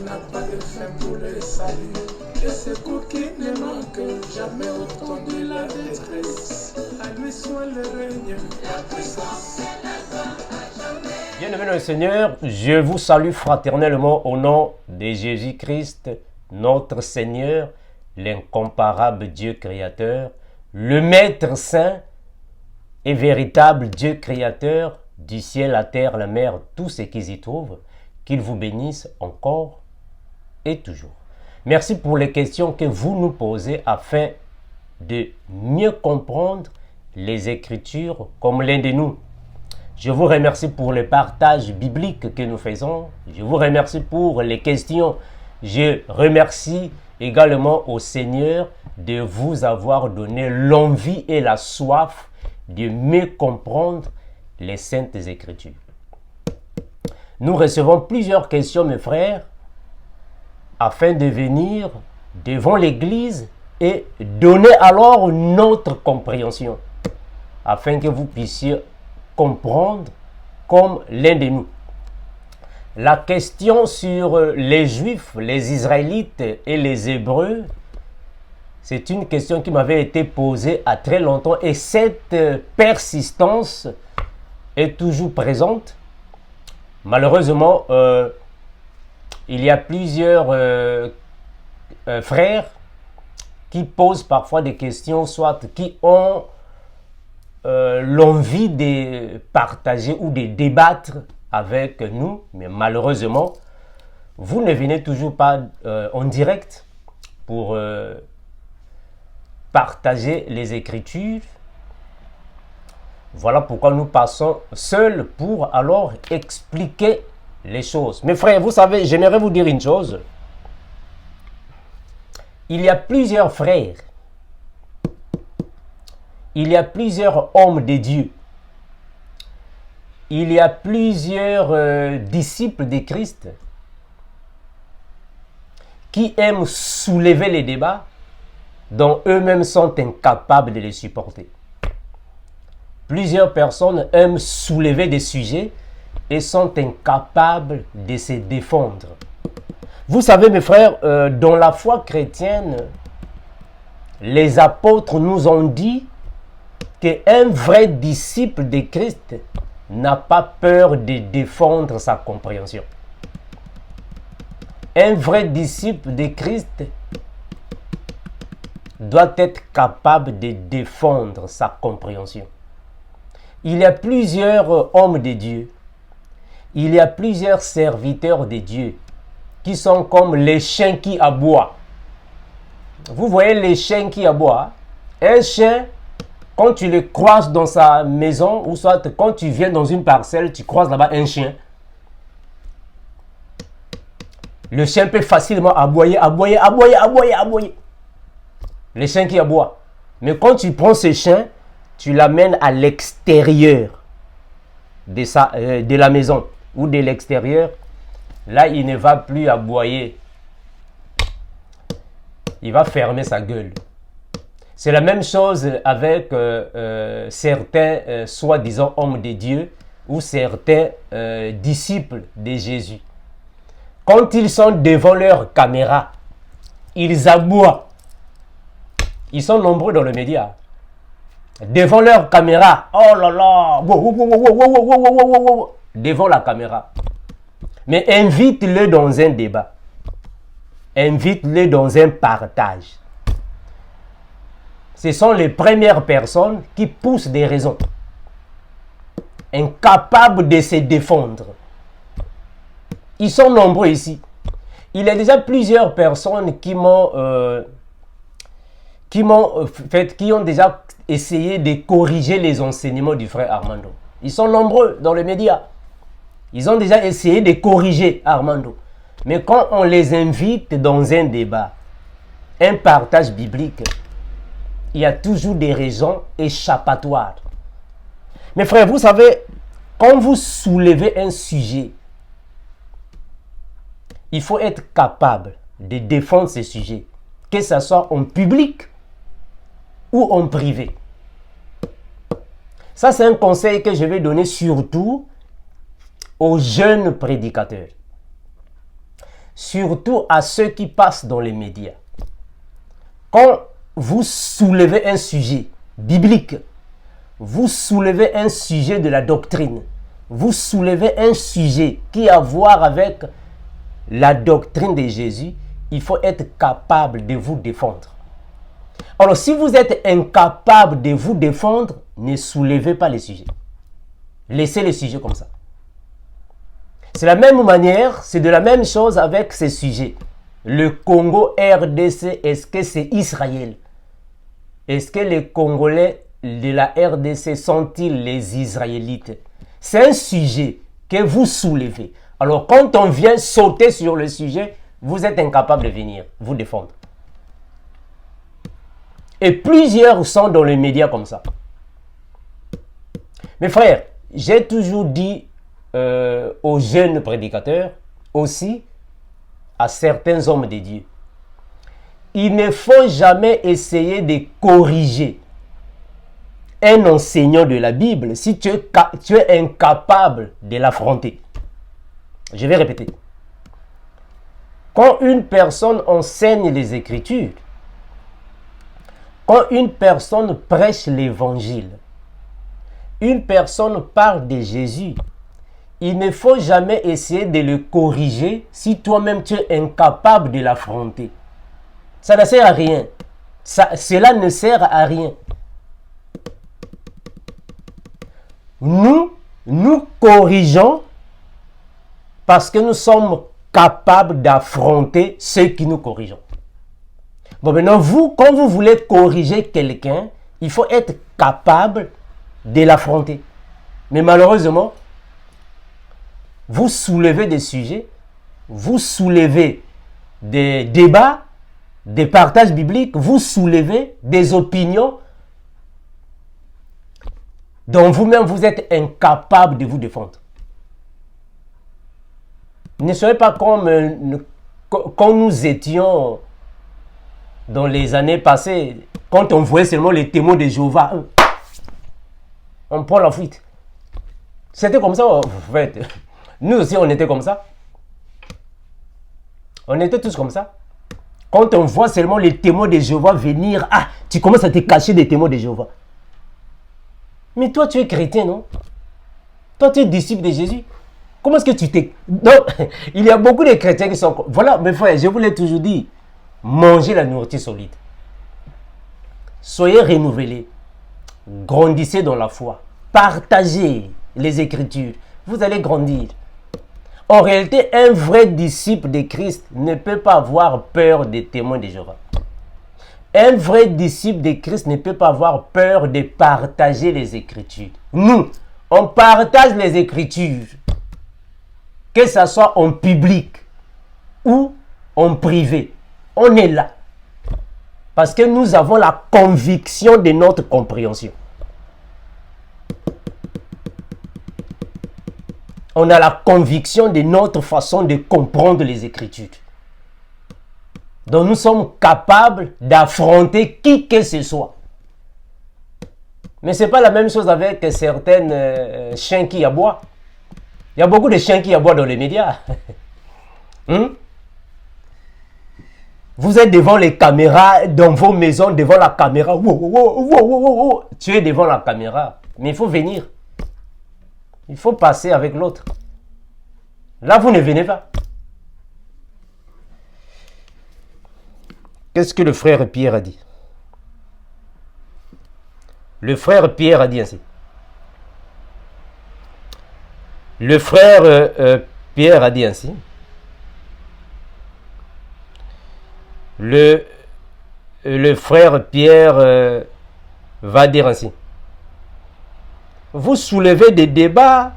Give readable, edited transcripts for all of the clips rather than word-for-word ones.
n'a pas de fin pour le salut. Et ce coup qui ne manque jamais au temps de la détresse. À lui soit le règne, la puissance et la gloire à jamais. Bien-aimés dans le Seigneur, je vous salue fraternellement au nom de Jésus-Christ, notre Seigneur, l'incomparable Dieu créateur, le Maître Saint et véritable Dieu créateur du ciel, la terre, la mer, tout ce qui s'y trouve, qu'il vous bénisse encore et toujours. Merci pour les questions que vous nous posez afin de mieux comprendre les Écritures comme l'un de nous. Je vous remercie pour le partage biblique que nous faisons. Je vous remercie pour les questions. Je remercie également au Seigneur de vous avoir donné l'envie et la soif de mieux comprendre les Saintes Écritures. Nous recevons plusieurs questions, mes frères, afin de venir devant l'Église et donner alors notre compréhension, afin que vous puissiez comprendre comme l'un de nous. La question sur les Juifs, les Israélites et les Hébreux, c'est une question qui m'avait été posée à très longtemps et cette persistance est toujours présente. Malheureusement, il y a plusieurs frères qui posent parfois des questions, soit qui ont l'envie de partager ou de débattre avec nous, mais malheureusement, vous ne venez toujours pas en direct pour partager les Écritures. Voilà pourquoi nous passons seuls pour alors expliquer les choses. Mes frères, vous savez, j'aimerais vous dire une chose. Il y a plusieurs frères. Il y a plusieurs hommes de Dieu. Il y a plusieurs disciples de Christ qui aiment soulever les débats dont eux-mêmes sont incapables de les supporter. Plusieurs personnes aiment soulever des sujets et sont incapables de se défendre. Vous savez, mes frères, dans la foi chrétienne, les apôtres nous ont dit qu'un vrai disciple de Christ n'a pas peur de défendre sa compréhension. Un vrai disciple de Christ doit être capable de défendre sa compréhension. Il y a plusieurs hommes de Dieu, il y a plusieurs serviteurs de Dieu qui sont comme les chiens qui aboient. Vous voyez les chiens qui aboient? Un chien, quand tu le croises dans sa maison, ou soit quand tu viens dans une parcelle, tu croises là-bas un chien. Le chien peut facilement aboyer. Les chiens qui aboient. Mais quand tu prends ce chien, tu l'amènes à l'extérieur de la maison ou de l'extérieur. Là, il ne va plus aboyer. Il va fermer sa gueule. C'est la même chose avec certains soi-disant hommes de Dieu ou certains disciples de Jésus. Quand ils sont devant leur caméra, ils aboient. Ils sont nombreux dans le média. Devant leur caméra, oh là là, devant la caméra. Mais invite-le dans un débat. Invite-le dans un partage. Ce sont les premières personnes qui poussent des raisons. Incapables de se défendre. Ils sont nombreux ici. Il y a déjà plusieurs personnes qui ont déjà essayé de corriger les enseignements du frère Armando. Ils sont nombreux dans les médias. Ils ont déjà essayé de corriger Armando. Mais quand on les invite dans un débat, un partage biblique, il y a toujours des raisons échappatoires. Mes frères, vous savez, quand vous soulevez un sujet, il faut être capable de défendre ce sujet, que ce soit en public ou en privé. Ça, c'est un conseil que je vais donner surtout aux jeunes prédicateurs. surtout à ceux qui passent dans les médias. Quand vous soulevez un sujet biblique, vous soulevez un sujet de la doctrine, vous soulevez un sujet qui a à voir avec la doctrine de Jésus, il faut être capable de vous défendre. Alors, si vous êtes incapable de vous défendre, ne soulevez pas les sujets. Laissez les sujets comme ça. C'est la même manière, c'est de la même chose avec ces sujets. Le Congo RDC, est-ce que c'est Israël? Est-ce que les Congolais de la RDC sont-ils les Israélites? C'est un sujet que vous soulevez. Alors, quand on vient sauter sur le sujet, vous êtes incapable de venir vous défendre. Et plusieurs sont dans les médias comme ça. Mes frères, j'ai toujours dit aux jeunes prédicateurs, aussi à certains hommes de Dieu, il ne faut jamais essayer de corriger un enseignant de la Bible si tu es incapable de l'affronter. Je vais répéter. Quand une personne enseigne les Écritures, quand une personne prêche l'évangile, une personne parle de Jésus, il ne faut jamais essayer de le corriger si toi-même tu es incapable de l'affronter. Ça ne sert à rien. Cela ne sert à rien. Nous corrigeons parce que nous sommes capables d'affronter ceux qui nous corrigeons. Bon, maintenant, quand vous voulez corriger quelqu'un, il faut être capable de l'affronter. Mais malheureusement, vous soulevez des sujets, vous soulevez des débats, des partages bibliques, vous soulevez des opinions dont vous-même vous êtes incapable de vous défendre. Ne soyez pas comme quand nous étions dans les années passées, quand on voyait seulement les témoins de Jéhovah, on prend la fuite. C'était comme ça, en fait. Nous aussi, on était comme ça. On était tous comme ça. Quand on voit seulement les témoins de Jéhovah venir, tu commences à te cacher des témoins de Jéhovah. Mais toi, tu es chrétien, non? Toi, tu es disciple de Jésus. Comment est-ce que tu t'es... Non, il y a beaucoup de chrétiens qui sont... Voilà, mes frères, je vous l'ai toujours dit. Mangez la nourriture solide. Soyez renouvelés. Grandissez dans la foi. Partagez les Écritures. Vous allez grandir. En réalité, un vrai disciple de Christ ne peut pas avoir peur des témoins de Jéhovah. Un vrai disciple de Christ ne peut pas avoir peur de partager les Écritures. Nous, on partage les Écritures. Que ce soit en public ou en privé. On est là. Parce que nous avons la conviction de notre compréhension. On a la conviction de notre façon de comprendre les Écritures. Donc nous sommes capables d'affronter qui que ce soit. Mais ce n'est pas la même chose avec certains chiens qui aboient. Il y a beaucoup de chiens qui aboient dans les médias. Vous êtes devant les caméras, dans vos maisons, devant la caméra. Tu es devant la caméra. Mais il faut venir. Il faut passer avec l'autre. Là, vous ne venez pas. Qu'est-ce que le frère Pierre a dit? Le frère Pierre a dit ainsi. Le frère Pierre a dit ainsi. Le frère Pierre va dire ainsi. Vous soulevez des débats,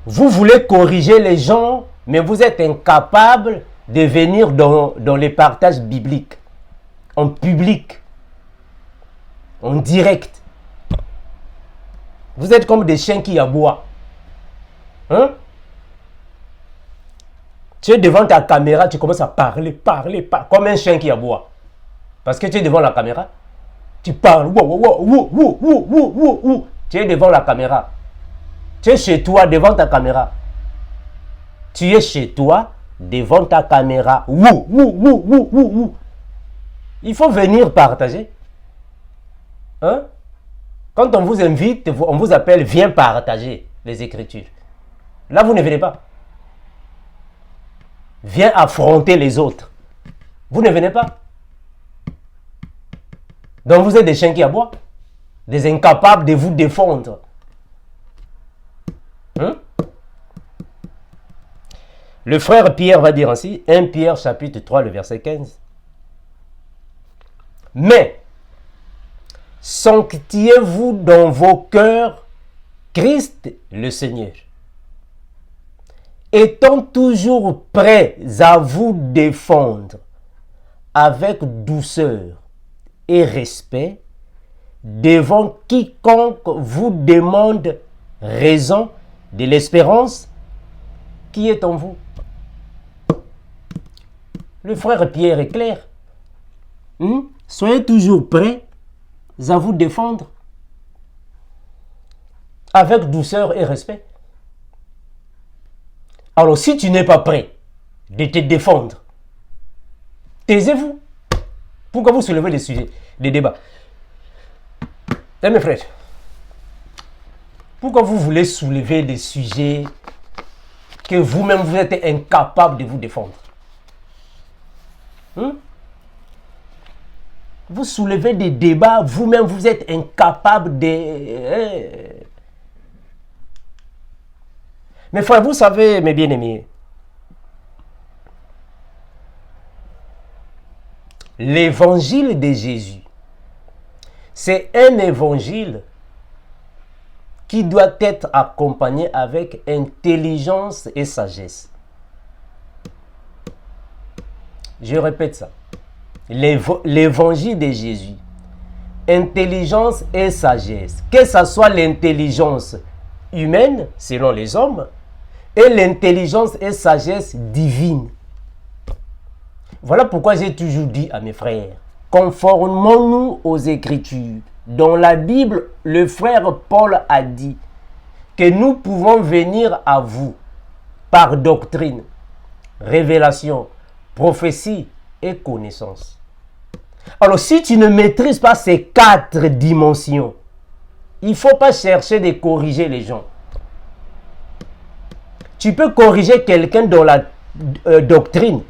vous voulez corriger les gens, mais vous êtes incapable de venir dans les partages bibliques, en public, en direct. Vous êtes comme des chiens qui aboient. Tu es devant ta caméra, tu commences à parler, comme un chien qui aboie. Parce que tu es devant la caméra, tu parles, tu es devant la caméra. Tu es chez toi, devant ta caméra. Tu es chez toi, devant ta caméra. Il faut venir partager. Hein? Quand on vous invite, on vous appelle, viens partager les Écritures. Là, vous ne venez pas. Viens affronter les autres. Vous ne venez pas. Donc vous êtes des chiens qui aboient. Des incapables de vous défendre. Hein? Le frère Pierre va dire ainsi, 1 Pierre chapitre 3, le verset 15. Mais, sanctifiez-vous dans vos cœurs Christ le Seigneur, étant toujours prêts à vous défendre avec douceur et respect devant quiconque vous demande raison de l'espérance qui est en vous. Le frère Pierre est clair. Soyez toujours prêts à vous défendre avec douceur et respect. Alors, si tu n'es pas prêt de te défendre, taisez-vous. Pourquoi vous soulevez des sujets, des débats? Mes frères, pourquoi vous voulez soulever des sujets que vous-même vous êtes incapable de vous défendre? Vous soulevez des débats, vous-même vous êtes incapable de... Mes frères, vous savez, mes bien-aimés, l'évangile de Jésus, c'est un évangile qui doit être accompagné avec intelligence et sagesse. Je répète ça. L'évangile de Jésus, intelligence et sagesse, que ce soit l'intelligence humaine, selon les hommes, et l'intelligence et sagesse divine. Voilà pourquoi j'ai toujours dit à mes frères, conformons-nous aux Écritures. Dans la Bible, le frère Paul a dit que nous pouvons venir à vous par doctrine, révélation, prophétie et connaissance. Alors, si tu ne maîtrises pas ces 4 dimensions, il ne faut pas chercher de corriger les gens. Tu peux corriger quelqu'un dans la doctrine,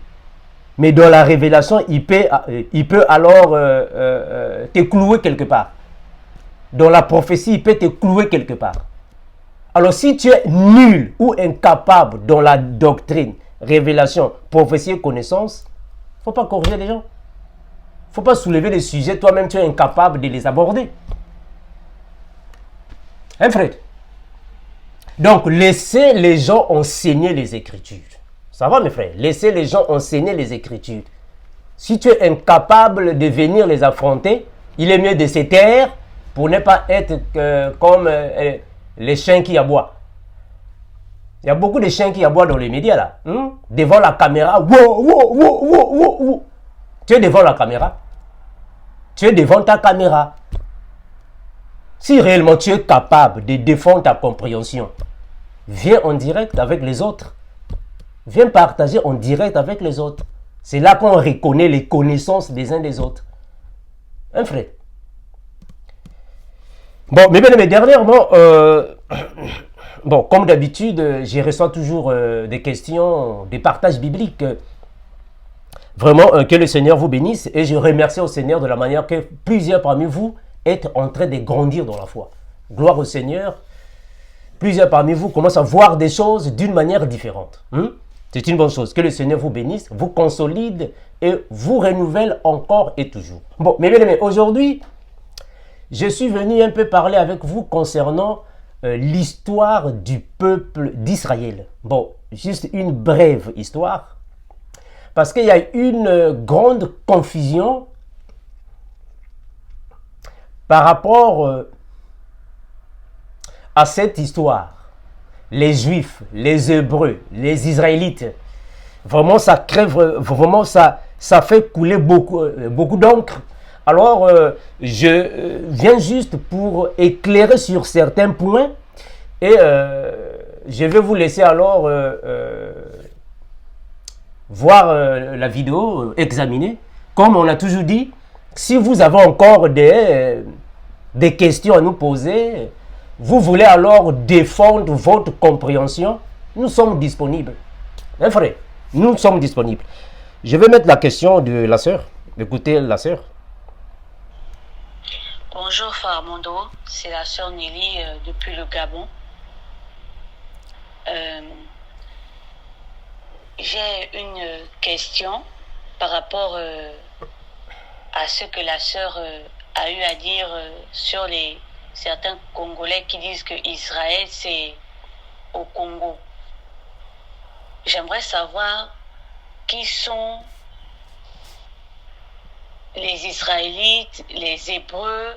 mais dans la révélation, il peut alors te clouer quelque part. Dans la prophétie, il peut te clouer quelque part. Alors, si tu es nul ou incapable dans la doctrine, révélation, prophétie et connaissance, il ne faut pas corriger les gens. Il ne faut pas soulever des sujets, toi-même tu es incapable de les aborder. Hein, frère? Donc, laissez les gens enseigner les Écritures. Ça va, mes frères? Laissez les gens enseigner les Écritures. Si tu es incapable de venir les affronter, il est mieux de se taire pour ne pas être comme les chiens qui aboient. Il y a beaucoup de chiens qui aboient dans les médias là. Devant la caméra. Tu es devant la caméra. Tu es devant ta caméra. Si réellement tu es capable de défendre ta compréhension, viens en direct avec les autres. Viens partager en direct avec les autres. C'est là qu'on reconnaît les connaissances des uns des autres. Un frère. Bon, mais bien aimé, dernièrement, bon, comme d'habitude, je reçois toujours des questions, des partages bibliques. Vraiment, que le Seigneur vous bénisse. Et je remercie au Seigneur de la manière que plusieurs parmi vous êtes en train de grandir dans la foi. Gloire au Seigneur. Plusieurs parmi vous commencent à voir des choses d'une manière différente. C'est une bonne chose. Que le Seigneur vous bénisse, vous consolide et vous renouvelle encore et toujours. Bon, mais bien aimé, aujourd'hui, je suis venu un peu parler avec vous concernant l'histoire du peuple d'Israël. Bon, juste une brève histoire. Parce qu'il y a une grande confusion par rapport à cette histoire. Les Juifs, les Hébreux, les Israélites, vraiment ça crève, vraiment ça fait couler beaucoup d'encre. Alors, je viens juste pour éclairer sur certains points et je vais vous laisser alors voir la vidéo, examiner. Comme on a toujours dit, si vous avez encore des questions à nous poser, vous voulez alors défendre votre compréhension, nous sommes disponibles. Hein, frère, nous sommes disponibles. Je vais mettre la question de la sœur. Écoutez la sœur. Bonjour Frère Mondo, c'est la sœur Nelly depuis le Gabon. J'ai une question par rapport à ce que la sœur a eu à dire sur certains Congolais qui disent que Israël c'est au Congo. J'aimerais savoir qui sont les Israélites, les Hébreux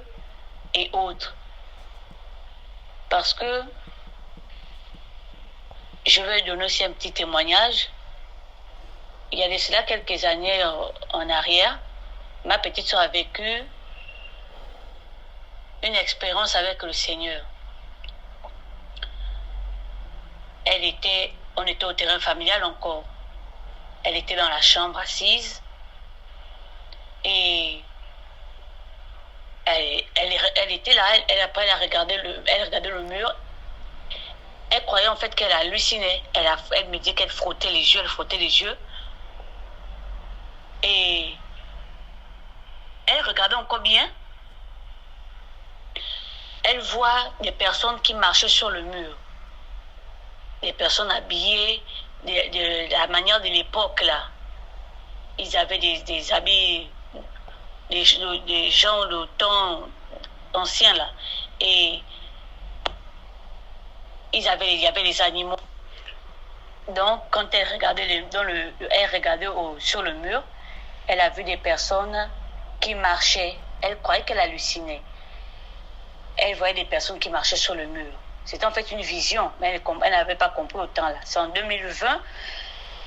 et autres. Parce que je vais donner aussi un petit témoignage. Il y a de cela quelques années en arrière, ma petite soeur a vécu une expérience avec le Seigneur. On était au terrain familial encore. Elle était dans la chambre assise et elle était là, elle regardait le mur. Elle croyait en fait qu'elle hallucinait. Elle me dit qu'elle frottait les yeux. Et elle regardait encore bien. Elle voit des personnes qui marchaient sur le mur. Des personnes habillées de la manière de l'époque là. Ils avaient des habits, des gens de temps ancien là. Et il y avait les animaux. Donc, quand elle regardait sur le mur, elle a vu des personnes qui marchaient. Elle croyait qu'elle hallucinait. Elle voyait des personnes qui marchaient sur le mur. C'était en fait une vision, mais elle n'avait pas compris autant là. C'est en 2020,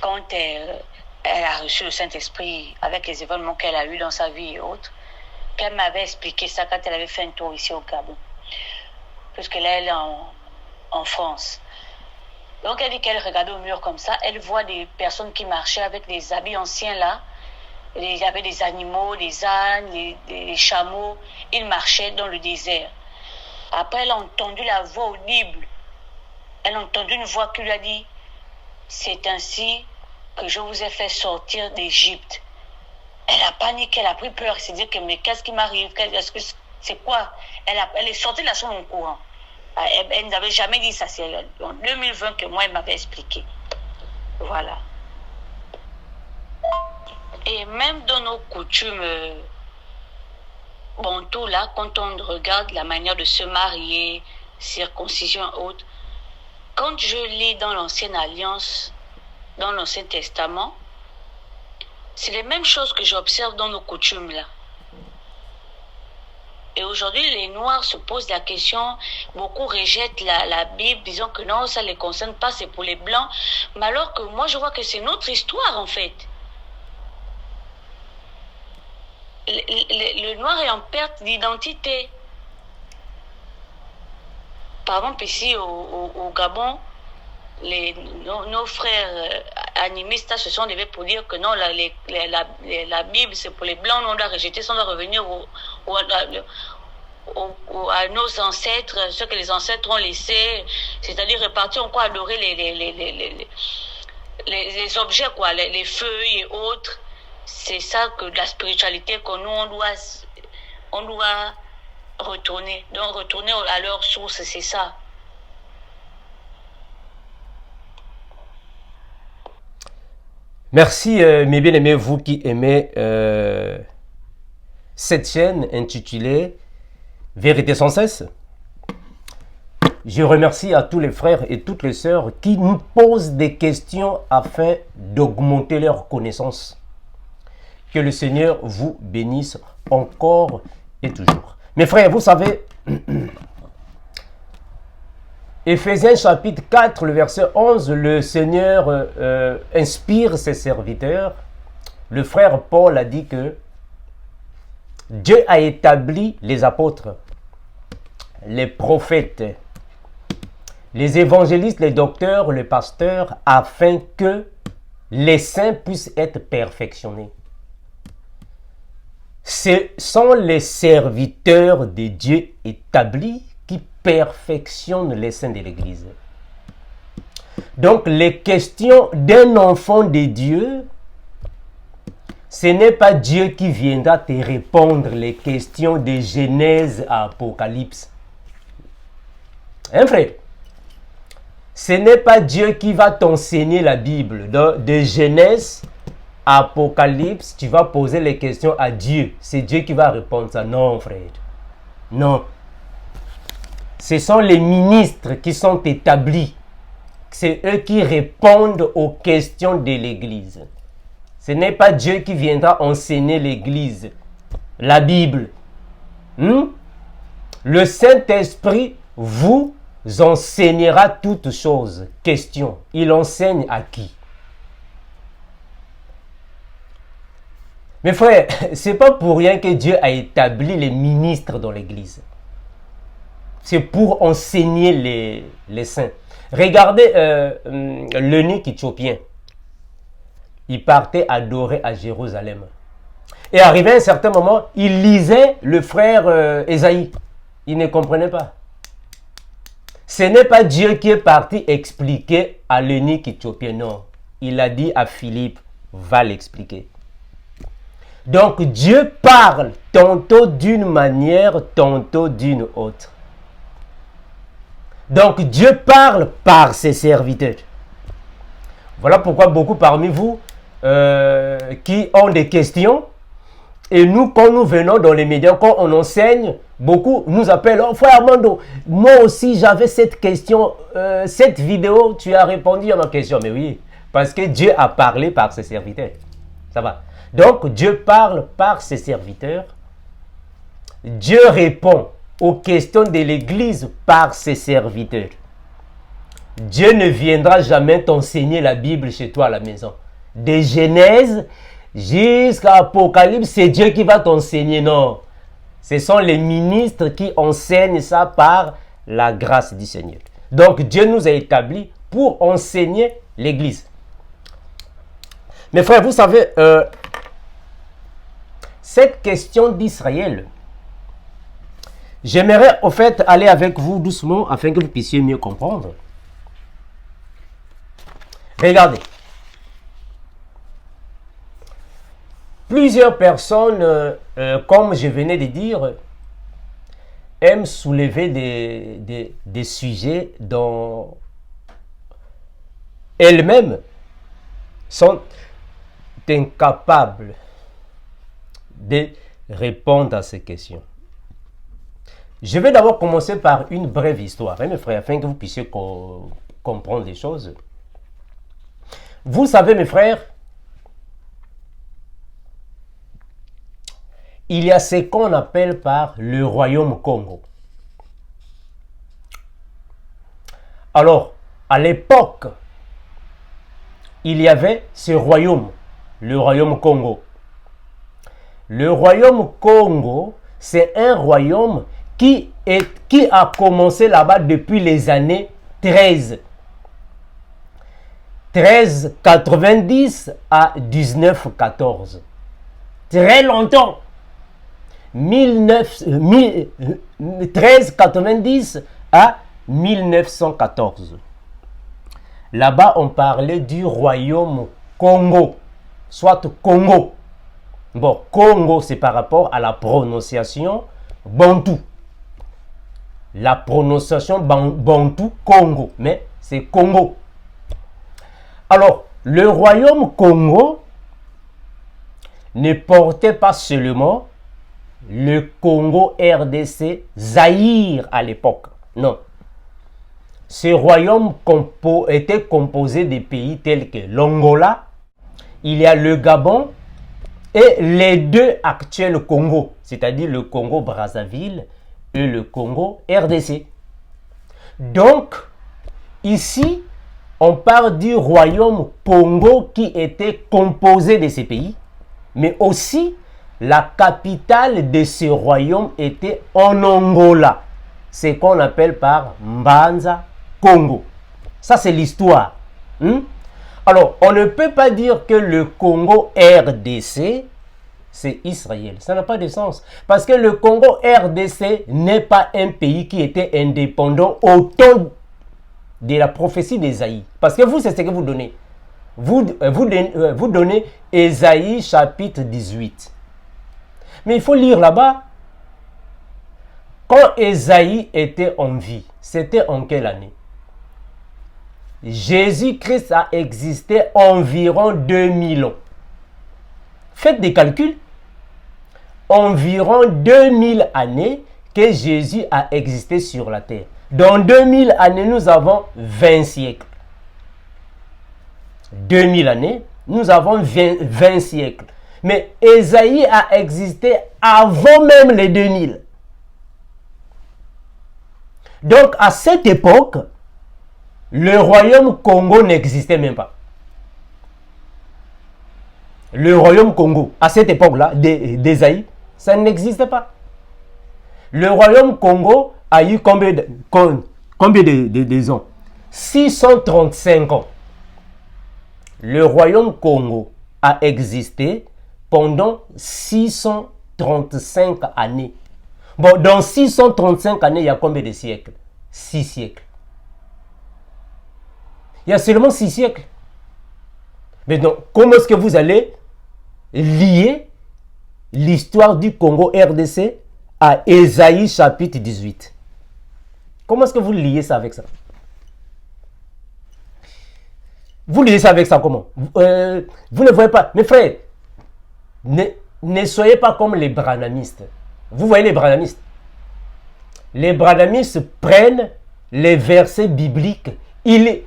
quand elle a reçu le Saint-Esprit avec les événements qu'elle a eus dans sa vie et autres, qu'elle m'avait expliqué ça quand elle avait fait un tour ici au Gabon. Puisque là, elle est en France. Donc elle dit qu'elle regardait au mur comme ça, elle voit des personnes qui marchaient avec des habits anciens là. Il y avait des animaux, des ânes, des chameaux. Ils marchaient dans le désert. Après, elle a entendu la voix audible. Elle a entendu une voix qui lui a dit « C'est ainsi que je vous ai fait sortir d'Égypte. » Elle a paniqué, elle a pris peur. Elle s'est dit « Mais qu'est-ce qui m'arrive? C'est quoi ?» Elle est sortie de la chambre en courant. Elle n'avait jamais dit ça. C'est en 2020 que moi, elle m'avait expliqué. Voilà. Et même dans nos coutumes bantou là, quand on regarde la manière de se marier, circoncision et autres, quand je lis dans l'Ancienne Alliance, dans l'Ancien Testament, c'est les mêmes choses que j'observe dans nos coutumes là. Et aujourd'hui, les Noirs se posent la question, beaucoup rejettent la Bible, disant que non, ça ne les concerne pas, c'est pour les Blancs. Mais alors que moi, je vois que c'est notre histoire en fait. Le Noir est en perte d'identité. Par exemple, ici au Gabon, nos frères animistes se sont levés pour dire que non, la Bible c'est pour les Blancs, on doit rejeter ça, on doit revenir à nos ancêtres, ce que les ancêtres ont laissé, c'est-à-dire repartir encore adorer les objets, quoi, les feuilles et autres. C'est ça que la spiritualité que nous, on doit retourner. Donc retourner à leur source, c'est ça. Merci mes bien-aimés, vous qui aimez cette chaîne intitulée Vérité sans cesse. Je remercie à tous les frères et toutes les sœurs qui nous posent des questions afin d'augmenter leur connaissance. Que le Seigneur vous bénisse encore et toujours. Mes frères, vous savez, Éphésiens chapitre 4, le verset 11, le Seigneur inspire ses serviteurs. Le frère Paul a dit que Dieu a établi les apôtres, les prophètes, les évangélistes, les docteurs, les pasteurs, afin que les saints puissent être perfectionnés. Ce sont les serviteurs de Dieu établis qui perfectionnent les saints de l'Église. Donc, les questions d'un enfant de Dieu, ce n'est pas Dieu qui viendra te répondre les questions de Genèse à Apocalypse. Hein, frère? Ce n'est pas Dieu qui va t'enseigner la Bible. De Genèse à Apocalypse, tu vas poser les questions à Dieu. C'est Dieu qui va répondre ça. Non, frère. Non. Ce sont les ministres qui sont établis. C'est eux qui répondent aux questions de l'Église. Ce n'est pas Dieu qui viendra enseigner l'Église, la Bible. Le Saint-Esprit vous enseignera toutes choses. Question, il enseigne à qui? Mes frères, ce n'est pas pour rien que Dieu a établi les ministres dans l'Église. C'est pour enseigner les saints. Regardez l'eunuque éthiopien. Il partait adorer à Jérusalem. Et arrivé à un certain moment, il lisait le frère Ésaïe. Il ne comprenait pas. Ce n'est pas Dieu qui est parti expliquer à l'eunuque éthiopien. Non. Il a dit à Philippe, va l'expliquer. Donc Dieu parle tantôt d'une manière, tantôt d'une autre. Donc Dieu parle par ses serviteurs. Voilà pourquoi beaucoup parmi vous qui ont des questions, et nous, quand nous venons dans les médias, quand on enseigne, beaucoup nous appellent, oh, frère Armando, moi aussi j'avais cette question, cette vidéo, tu as répondu à ma question. Mais oui, parce que Dieu a parlé par ses serviteurs. Ça va. Donc Dieu parle par ses serviteurs. Dieu répond aux questions de l'Église par ses serviteurs. Dieu ne viendra jamais t'enseigner la Bible chez toi à la maison. De Genèse jusqu'à Apocalypse, c'est Dieu qui va t'enseigner. Non. Ce sont les ministres qui enseignent ça par la grâce du Seigneur. Donc Dieu nous a établis pour enseigner l'Église. Mes frères, vous savez, cette question d'Israël, j'aimerais au fait aller avec vous doucement afin que vous puissiez mieux comprendre. Regardez. Plusieurs personnes, comme je venais de dire, aiment soulever des sujets dont elles-mêmes sont incapables de répondre à ces questions. Je vais d'abord commencer par une brève histoire, mes frères, afin que vous puissiez comprendre les choses. Vous savez, mes frères, il y a ce qu'on appelle par le royaume Congo. Alors, à l'époque, il y avait ce royaume, le royaume Congo. Le royaume Congo, c'est un royaume qui a commencé là-bas depuis les années 1390 à 1914. Très longtemps. 1390 à 1914. Là-bas, on parlait du royaume Congo, soit Congo. Bon, Congo, c'est par rapport à la prononciation bantou. La prononciation bantou, Congo, mais c'est Congo. Alors, le royaume Congo ne portait pas seulement le Congo RDC, Zaïre à l'époque. Non. Ce royaume était composé de pays tels que l'Angola, il y a le Gabon et les deux actuels Congo, c'est-à-dire le Congo Brazzaville et le Congo RDC. Donc, ici, on parle du royaume Congo qui était composé de ces pays, mais aussi la capitale de ce royaume était en Angola. C'est qu'on appelle par Mbanza Congo. Ça, c'est l'histoire. Alors, on ne peut pas dire que le Congo RDC, c'est Israël. Ça n'a pas de sens. Parce que le Congo RDC n'est pas un pays qui était indépendant au temps de la prophétie d'Ésaïe. Parce que vous, c'est ce que vous donnez. Vous donnez Ésaïe chapitre 18. Mais il faut lire là-bas. Quand Ésaïe était en vie, c'était en quelle année? Jésus-Christ a existé environ 2000 ans. Faites des calculs. Environ 2000 années que Jésus a existé sur la terre. Dans 2000 années, nous avons 20 siècles. 2000 années, nous avons 20 siècles. Mais Ésaïe a existé avant même les 2000. Donc, à cette époque, le royaume Congo n'existait même pas. Le royaume Congo, à cette époque-là, d'Ésaïe, ça n'existait pas. Le royaume Congo a eu combien de ans? 635 ans. Le royaume Congo a existé pendant 635 années. Bon, dans 635 années, il y a combien de siècles? 6 siècles. Il y a seulement 6 siècles. Mais donc, comment est-ce que vous allez lier l'histoire du Congo RDC à Ésaïe chapitre 18? Comment est-ce que vous liez ça avec ça? Vous liez ça avec ça comment? Vous ne voyez pas. Mes frères, ne soyez pas comme les branhamistes. Vous voyez les branhamistes? Les branhamistes prennent les versets bibliques, ils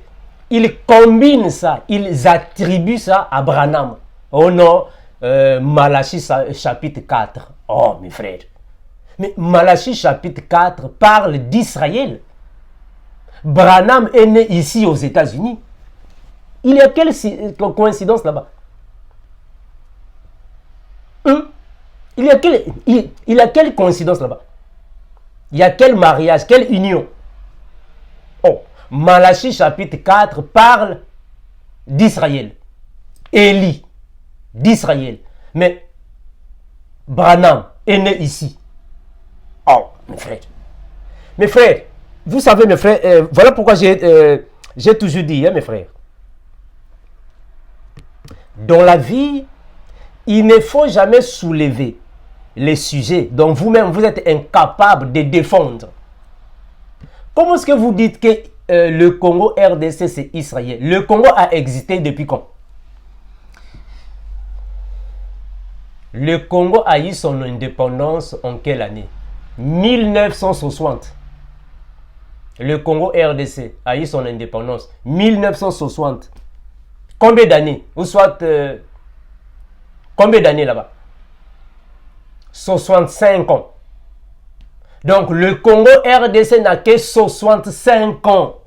combinent ça, ils attribuent ça à Branham. Oh non, Malachie chapitre 4. Oh mes frères. Mais Malachie chapitre 4 parle d'Israël. Branham est né ici aux États-Unis. Il y a quelle coïncidence là-bas? Il y a quelle coïncidence là-bas? Il y a quel mariage, quelle union? Oh, Malachie chapitre 4 parle d'Israël. Élie, d'Israël. Mais Branham est né ici. Oh, mes frères. Mes frères, vous savez, mes frères, voilà pourquoi j'ai toujours dit, hein, mes frères. Dans la vie, il ne faut jamais soulever les sujets dont vous-même vous êtes incapable de défendre. Comment est-ce que vous dites que le Congo RDC c'est Israël? Le Congo a existé depuis quand? Le Congo a eu son indépendance en quelle année? 1960. Le Congo RDC a eu son indépendance 1960. Combien d'années? Ou soit combien d'années là-bas? 65 ans. Donc le Congo RDC n'a que 65 ans.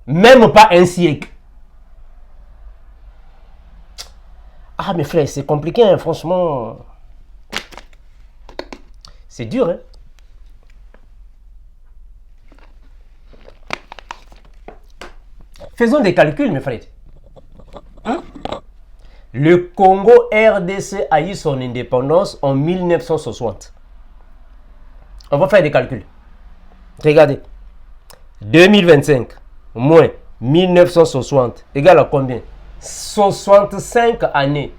Même pas un siècle. Ah mes frères, c'est compliqué, hein, franchement. C'est dur, hein. Faisons des calculs, mes frères. Hein? Le Congo RDC a eu son indépendance en 1960. On va faire des calculs. Regardez. 2025 moins 1960 égale à combien? 65 années.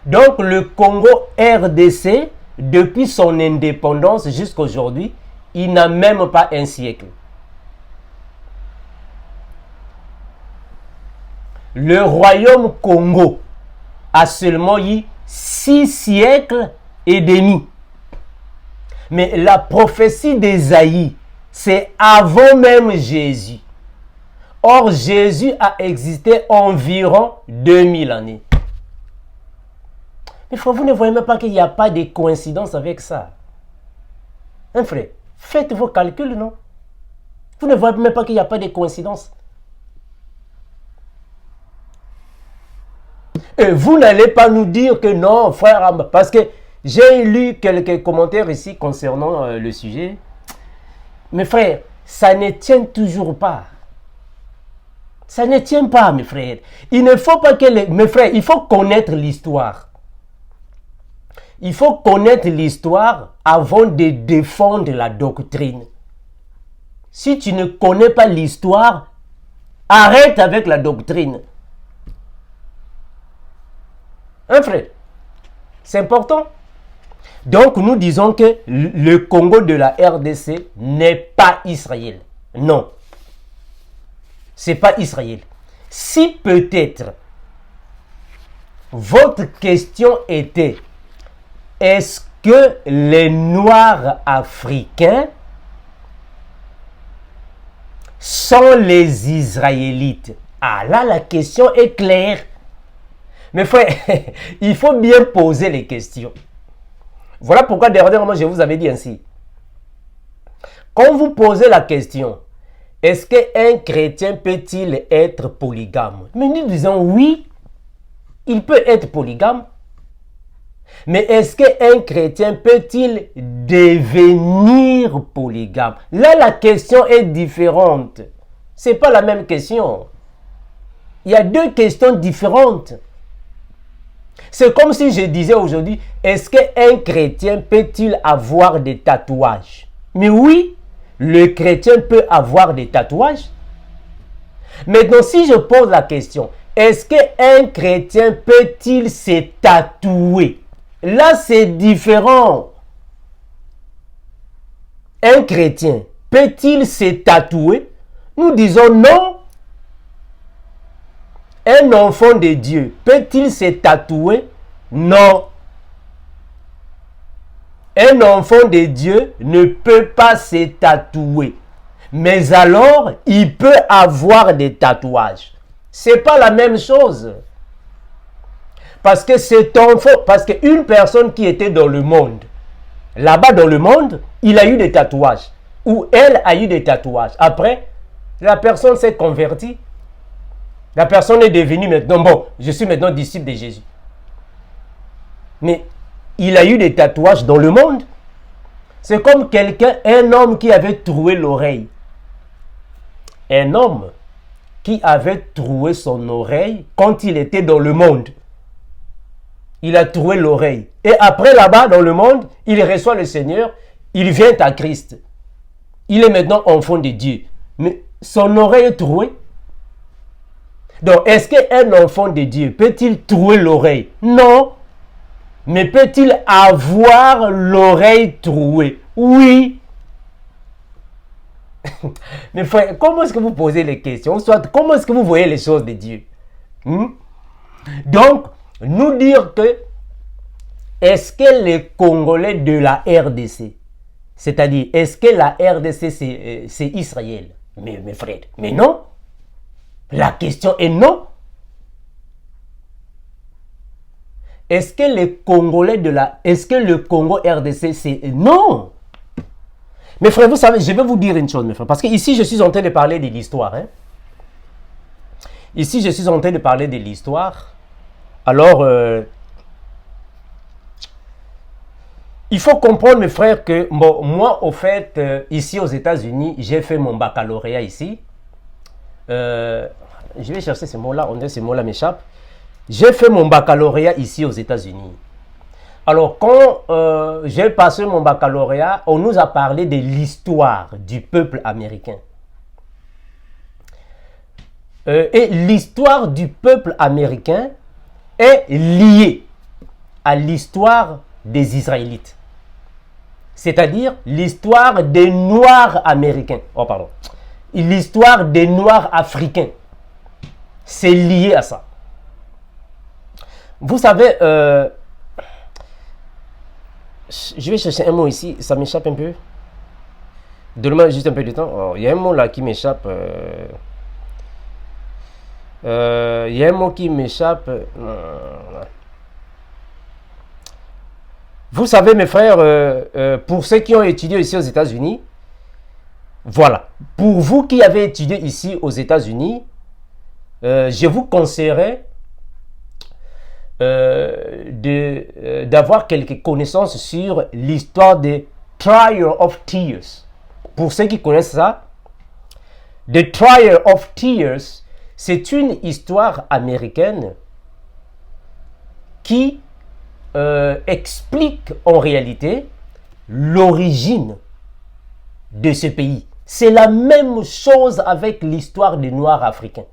Donc le Congo RDC, depuis son indépendance jusqu'à aujourd'hui, il n'a même pas un siècle. Le royaume Congo a seulement eu 6 siècles et demi. Mais la prophétie d'Ésaïe, c'est avant même Jésus. Or, Jésus a existé environ 2000 années. Mais frère, vous ne voyez même pas qu'il n'y a pas de coïncidence avec ça. Hein, frère, faites vos calculs, non? Vous ne voyez même pas qu'il n'y a pas de coïncidence. Et vous n'allez pas nous dire que non, frère, parce que j'ai lu quelques commentaires ici concernant le sujet. Mais frère, ça ne tient toujours pas. Ça ne tient pas, mes frères. Il ne faut pas que mes frères, il faut connaître l'histoire. Il faut connaître l'histoire avant de défendre la doctrine. Si tu ne connais pas l'histoire, arrête avec la doctrine. Hein, frère? C'est important. Donc, nous disons que le Congo de la RDC n'est pas Israël. Non. C'est pas Israël. Si peut-être votre question était, est-ce que les Noirs africains sont les Israélites? Ah là, la question est claire. Mais frère, il faut bien poser les questions. Voilà pourquoi dernièrement je vous avais dit ainsi. Quand vous posez la question, est-ce qu'un chrétien peut-il être polygame? Mais nous disons oui, il peut être polygame. Mais est-ce qu'un chrétien peut-il devenir polygame? Là, la question est différente. Ce n'est pas la même question. Il y a deux questions différentes. C'est comme si je disais aujourd'hui, est-ce qu'un chrétien peut-il avoir des tatouages? Mais oui, le chrétien peut avoir des tatouages. Maintenant, si je pose la question, est-ce qu'un chrétien peut-il se tatouer? Là, c'est différent. Un chrétien peut-il se tatouer? Nous disons non. Un enfant de Dieu peut-il se tatouer? Non. Un enfant de Dieu ne peut pas se tatouer. Mais alors, il peut avoir des tatouages. Ce n'est pas la même chose. Parce que cet enfant, parce qu'une personne qui était dans le monde, là-bas dans le monde, il a eu des tatouages. Ou elle a eu des tatouages. Après, la personne s'est convertie. La personne est devenue maintenant, bon, je suis maintenant disciple de Jésus. Mais il a eu des tatouages dans le monde. C'est comme quelqu'un, un homme qui avait troué l'oreille. Un homme qui avait troué son oreille quand il était dans le monde. Il a troué l'oreille. Et après là-bas dans le monde, il reçoit le Seigneur, il vient à Christ. Il est maintenant enfant de Dieu. Mais son oreille est trouée. Donc, est-ce qu'un enfant de Dieu peut-il trouer l'oreille? Non. Mais peut-il avoir l'oreille trouée? Oui. Mais frère, comment est-ce que vous posez les questions? Soit, comment est-ce que vous voyez les choses de Dieu? Donc, nous dire que est-ce que les Congolais de la RDC, c'est-à-dire, est-ce que la RDC c'est Israël? Mais mes frères, mais non. La question est non. Est-ce que les Congolais de la... Est-ce que le Congo RDC c'est... Non. Mes frères, vous savez, je vais vous dire une chose, mes frères. Parce que ici, je suis en train de parler de l'histoire. Hein? Ici, je suis en train de parler de l'histoire. Alors, il faut comprendre, mes frères, que bon, moi, au fait, ici aux États-Unis, j'ai fait mon baccalauréat ici. Je vais chercher ce mot-là, on dirait que ce mot-là m'échappe. J'ai fait mon baccalauréat ici aux États-Unis. Alors, quand j'ai passé mon baccalauréat, on nous a parlé de l'histoire du peuple américain. Et l'histoire du peuple américain est liée à l'histoire des Israélites. C'est-à-dire l'histoire des Noirs américains. Oh, pardon. L'histoire des Noirs africains. C'est lié à ça. Vous savez, je vais chercher un mot ici, ça m'échappe un peu. Donne-moi juste un peu de temps. Oh, il y a un mot là qui m'échappe. Il y a un mot qui m'échappe. Vous savez, mes frères, pour ceux qui ont étudié ici aux États-Unis, voilà. Pour vous qui avez étudié ici aux États-Unis, je vous conseillerais d'avoir quelques connaissances sur l'histoire des Trial of Tears. Pour ceux qui connaissent ça, The Trial of Tears, C'est une histoire américaine qui explique en réalité l'origine de ce pays. C'est la même chose avec l'histoire des Noirs africains.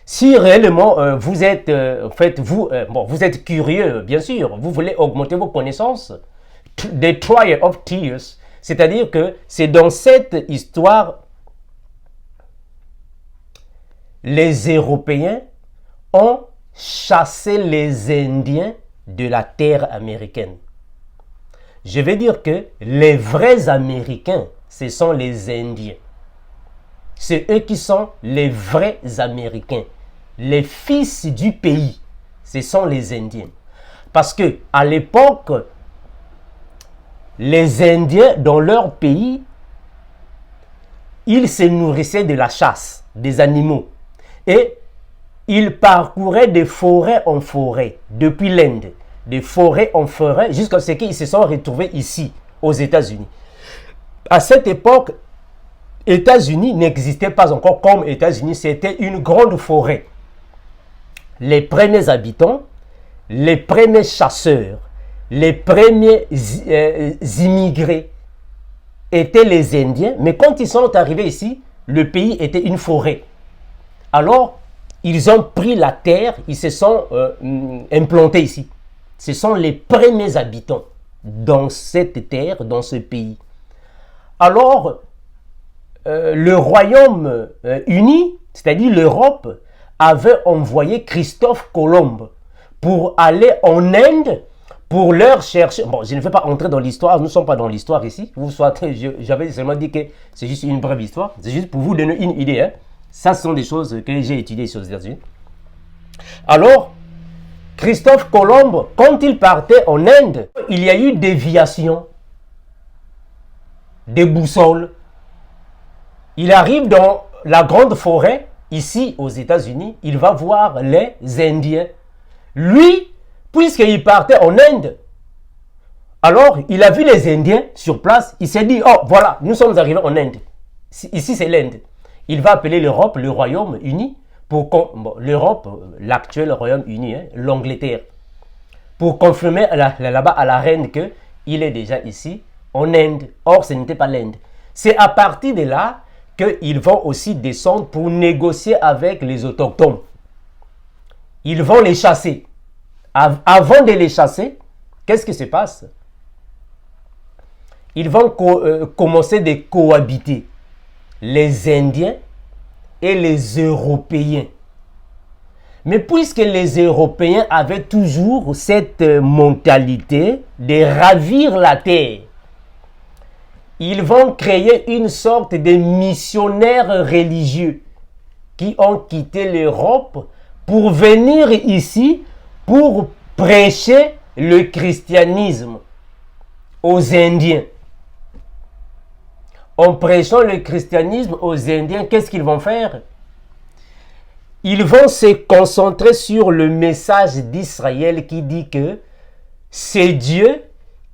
Si réellement vous êtes, vous êtes curieux, bien sûr, vous voulez augmenter vos connaissances, The Trial of Tears, c'est-à-dire que c'est dans cette histoire, les Européens ont chassé les Indiens de la terre américaine. Je vais dire que les vrais Américains, ce sont les Indiens. C'est eux qui sont les vrais Américains. Les fils du pays, ce sont les Indiens. Parce que à l'époque, les Indiens, dans leur pays, ils se nourrissaient de la chasse, des animaux. Et ils parcouraient de forêt en forêt, depuis l'Inde, de forêt en forêt, jusqu'à ce qu'ils se sont retrouvés ici, aux États-Unis. À cette époque, États-Unis n'existait pas encore comme États-Unis, c'était une grande forêt. Les premiers habitants, les premiers chasseurs, les premiers immigrés étaient les Indiens, mais quand ils sont arrivés ici, le pays était une forêt. Alors, ils ont pris la terre, ils se sont implantés ici. Ce sont les premiers habitants dans cette terre, dans ce pays. Alors, le Royaume-Uni, c'est-à-dire l'Europe, avait envoyé Christophe Colomb pour aller en Inde pour leur chercher. Bon, je ne vais pas entrer dans l'histoire, nous ne sommes pas dans l'histoire ici. J'avais seulement dit que c'est juste une brève histoire. C'est juste pour vous donner une idée. Hein. Ça, ce sont des choses que j'ai étudiées sur les États-Unis. Alors, Christophe Colomb, quand il partait en Inde, il y a eu déviation des boussoles. Il arrive dans la grande forêt, ici aux États-Unis, il va voir les Indiens. Lui, puisqu'il partait en Inde, alors il a vu les Indiens sur place, il s'est dit, oh voilà, nous sommes arrivés en Inde. Ici c'est l'Inde. Il va appeler l'Europe, le Royaume-Uni, l'Europe, l'actuel Royaume-Uni, hein, l'Angleterre, pour confirmer là-bas à la reine qu'il est déjà ici, en Inde. Or, ce n'était pas l'Inde. C'est à partir de là qu'ils vont aussi descendre pour négocier avec les autochtones. Ils vont les chasser. Avant de les chasser, qu'est-ce qui se passe? Ils vont commencer de cohabiter. Les Indiens et les Européens. Mais puisque les Européens avaient toujours cette mentalité de ravir la terre, ils vont créer une sorte de missionnaires religieux qui ont quitté l'Europe pour venir ici pour prêcher le christianisme aux Indiens. En prêchant le christianisme aux Indiens, qu'est-ce qu'ils vont faire? Ils vont se concentrer sur le message d'Israël qui dit que c'est Dieu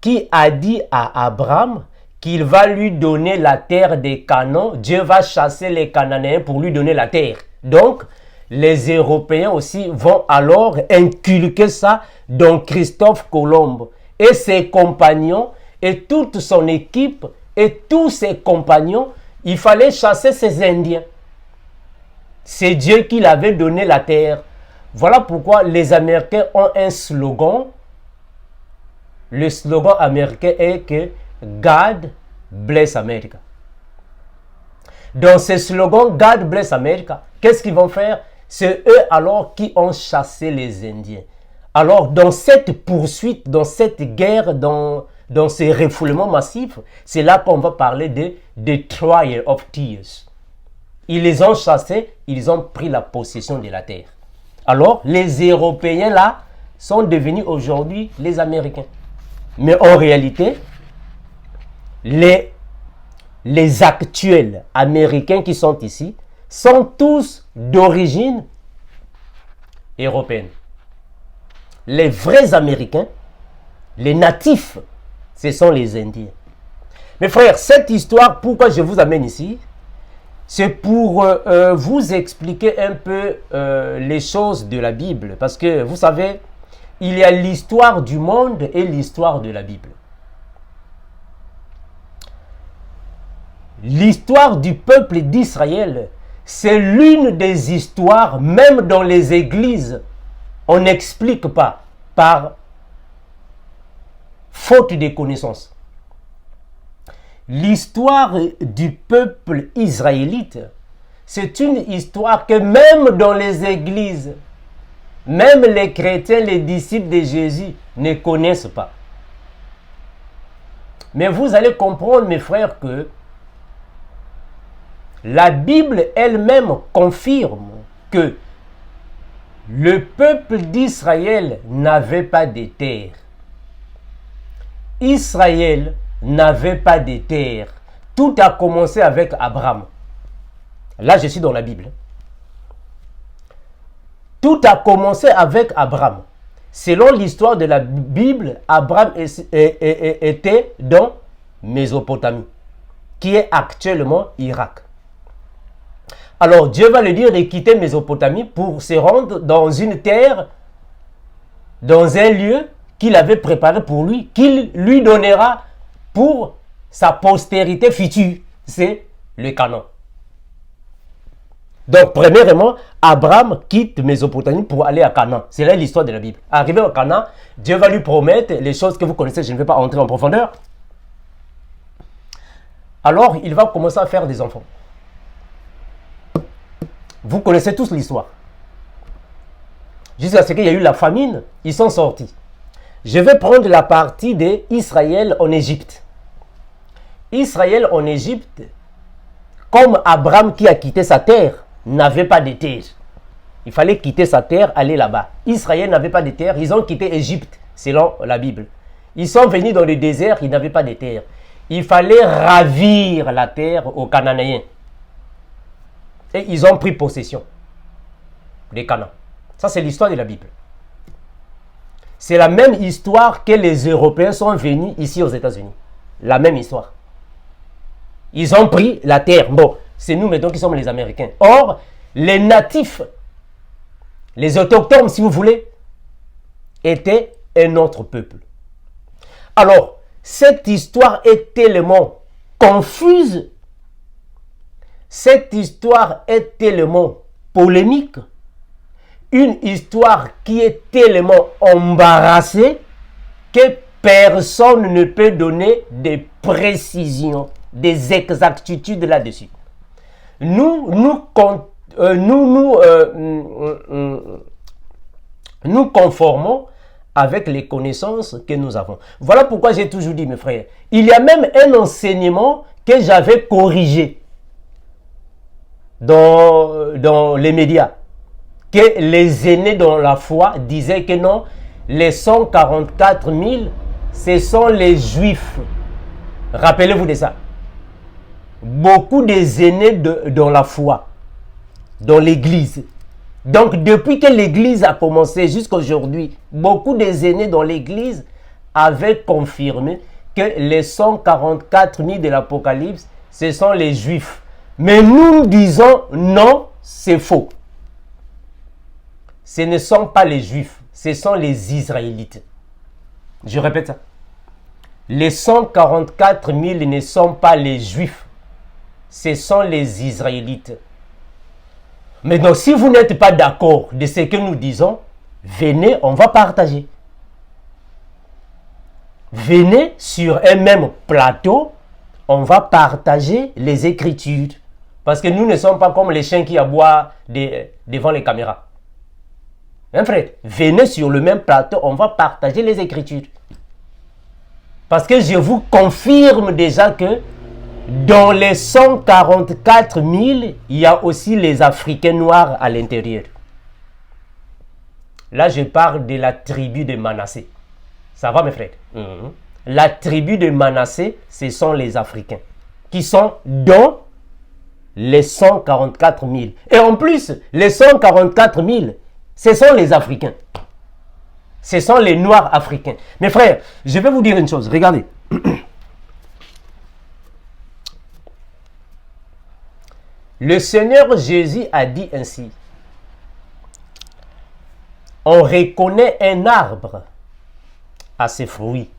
qui a dit à Abraham qu'il va lui donner la terre des Canaan. Dieu va chasser les Cananéens pour lui donner la terre. Donc, les Européens aussi vont alors inculquer ça dans Christophe Colomb et ses compagnons et toute son équipe et tous ses compagnons. Il fallait chasser ces Indiens. C'est Dieu qui l'avait donné la terre. Voilà pourquoi les Américains ont un slogan. Le slogan américain est que God bless America. Dans ce slogan God bless America, qu'est-ce qu'ils vont faire? C'est eux alors qui ont chassé les Indiens. Alors dans cette poursuite, dans cette guerre, dans ces refoulements massifs, c'est là qu'on va parler de The Trial of Tears. Ils les ont chassés, ils ont pris la possession de la terre. Alors, les Européens là sont devenus aujourd'hui les Américains. Mais en réalité, les actuels Américains qui sont ici sont tous d'origine européenne. Les vrais Américains, les natifs, ce sont les Indiens. Mes frères, cette histoire, pourquoi je vous amène ici? c'est pour vous expliquer un peu les choses de la Bible. Parce que, vous savez, il y a l'histoire du monde et l'histoire de la Bible. L'histoire du peuple d'Israël, c'est l'une des histoires, même dans les églises, on n'explique pas par faute de connaissances. L'histoire du peuple israélite, c'est une histoire que même dans les églises, même les chrétiens, les disciples de Jésus ne connaissent pas. Mais vous allez comprendre, mes frères, que la Bible elle-même confirme que le peuple d'Israël n'avait pas de terre. Israël n'avait pas de terre. Tout a commencé avec Abraham. Là, je suis dans la Bible. Tout a commencé avec Abraham. Selon l'histoire de la Bible, Abraham était dans Mésopotamie, qui est actuellement Irak. Alors Dieu va lui dire de quitter Mésopotamie pour se rendre dans une terre, dans un lieu qu'il avait préparé pour lui, qu'il lui donnera pour sa postérité future. C'est le Canaan. Donc, premièrement, Abraham quitte Mésopotamie pour aller à Canaan. C'est là l'histoire de la Bible. Arrivé au Canaan, Dieu va lui promettre les choses que vous connaissez, je ne vais pas entrer en profondeur. Alors, il va commencer à faire des enfants. Vous connaissez tous l'histoire. Jusqu'à ce qu'il y a eu la famine, ils sont sortis. Je vais prendre la partie d'Israël en Égypte. Israël en Égypte, comme Abraham qui a quitté sa terre, n'avait pas de terre. Il fallait quitter sa terre, aller là-bas. Israël n'avait pas de terre, ils ont quitté Égypte, selon la Bible. Ils sont venus dans le désert, ils n'avaient pas de terre. Il fallait ravir la terre aux Cananéens. Et ils ont pris possession des Canaan. Ça, c'est l'histoire de la Bible. C'est la même histoire que les Européens sont venus ici aux États-Unis. La même histoire. Ils ont pris la terre. Bon, c'est nous maintenant qui sommes les Américains. Or, les natifs, les autochtones, si vous voulez, étaient un autre peuple. Alors, cette histoire est tellement confuse, cette histoire est tellement polémique, une histoire qui est tellement embarrassée que personne ne peut donner des précisions, des exactitudes là-dessus. Nous conformons avec les connaissances que nous avons. Voilà pourquoi j'ai toujours dit, mes frères, il y a même un enseignement que j'avais corrigé dans les médias, que les aînés dans la foi disaient que non, les 144 000, ce sont les Juifs. Rappelez-vous de ça. Beaucoup des aînés dans la foi, dans l'Église. Donc, depuis que l'Église a commencé jusqu'à aujourd'hui, beaucoup des aînés dans l'Église avaient confirmé que les 144 000 de l'Apocalypse, ce sont les Juifs. Mais nous disons non, c'est faux. Ce ne sont pas les Juifs, ce sont les Israélites. Je répète ça. Les 144 000 ne sont pas les Juifs, ce sont les Israélites. Maintenant, si vous n'êtes pas d'accord de ce que nous disons, venez, on va partager. Venez sur un même plateau, on va partager les Écritures. Parce que nous ne sommes pas comme les chiens qui aboient devant les caméras. Hein, frère? Venez sur le même plateau, on va partager les Écritures. Parce que je vous confirme déjà que dans les 144 000, il y a aussi les Africains noirs à l'intérieur. Là, je parle de la tribu de Manassé. Ça va, mes frères? La tribu de Manassé, ce sont les Africains qui sont dans les 144 000. Et en plus, les 144 000, ce sont les Africains. Ce sont les Noirs africains. Mes frères, je vais vous dire une chose. Regardez. Le Seigneur Jésus a dit ainsi. On reconnaît un arbre à ses fruits.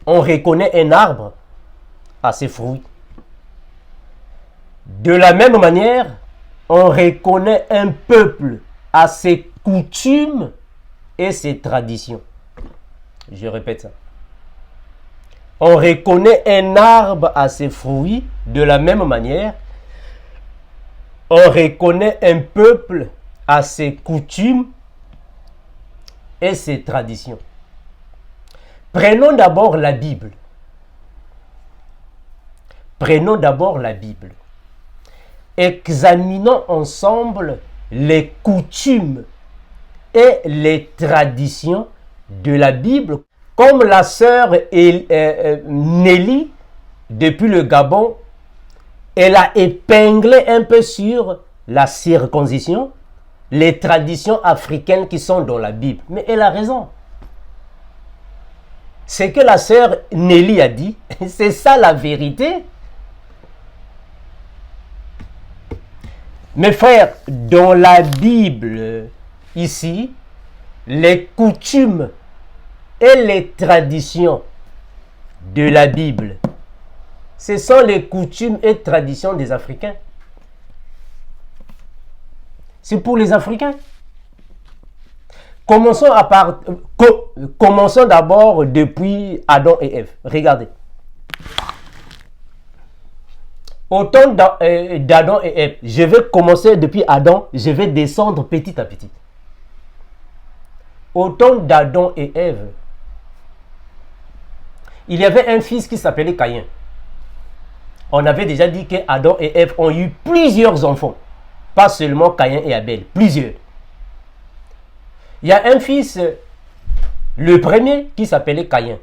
On reconnaît un arbre à ses fruits. De la même manière, on reconnaît un peuple à ses coutumes et ses traditions. Je répète ça. On reconnaît un arbre à ses fruits. De la même manière, on reconnaît un peuple à ses coutumes et ses traditions. Prenons d'abord la Bible. Prenons d'abord la Bible. Examinons ensemble les coutumes et les traditions de la Bible. Comme la sœur Nelly, depuis le Gabon, elle a épinglé un peu sur la circoncision, les traditions africaines qui sont dans la Bible. Mais elle a raison. Ce que la sœur Nelly a dit, c'est ça la vérité. Mes frères, dans la Bible, ici, les coutumes et les traditions de la Bible, ce sont les coutumes et traditions des Africains. C'est pour les Africains. Commençons d'abord depuis Adam et Ève. Regardez. Au temps d'Adam et Ève, je vais commencer depuis Adam, je vais descendre petit à petit. Au temps d'Adam et Ève, il y avait un fils qui s'appelait Caïn. On avait déjà dit que Adam et Ève ont eu plusieurs enfants. Pas seulement Caïn et Abel, plusieurs. Il y a un fils, le premier, qui s'appelait Caïn.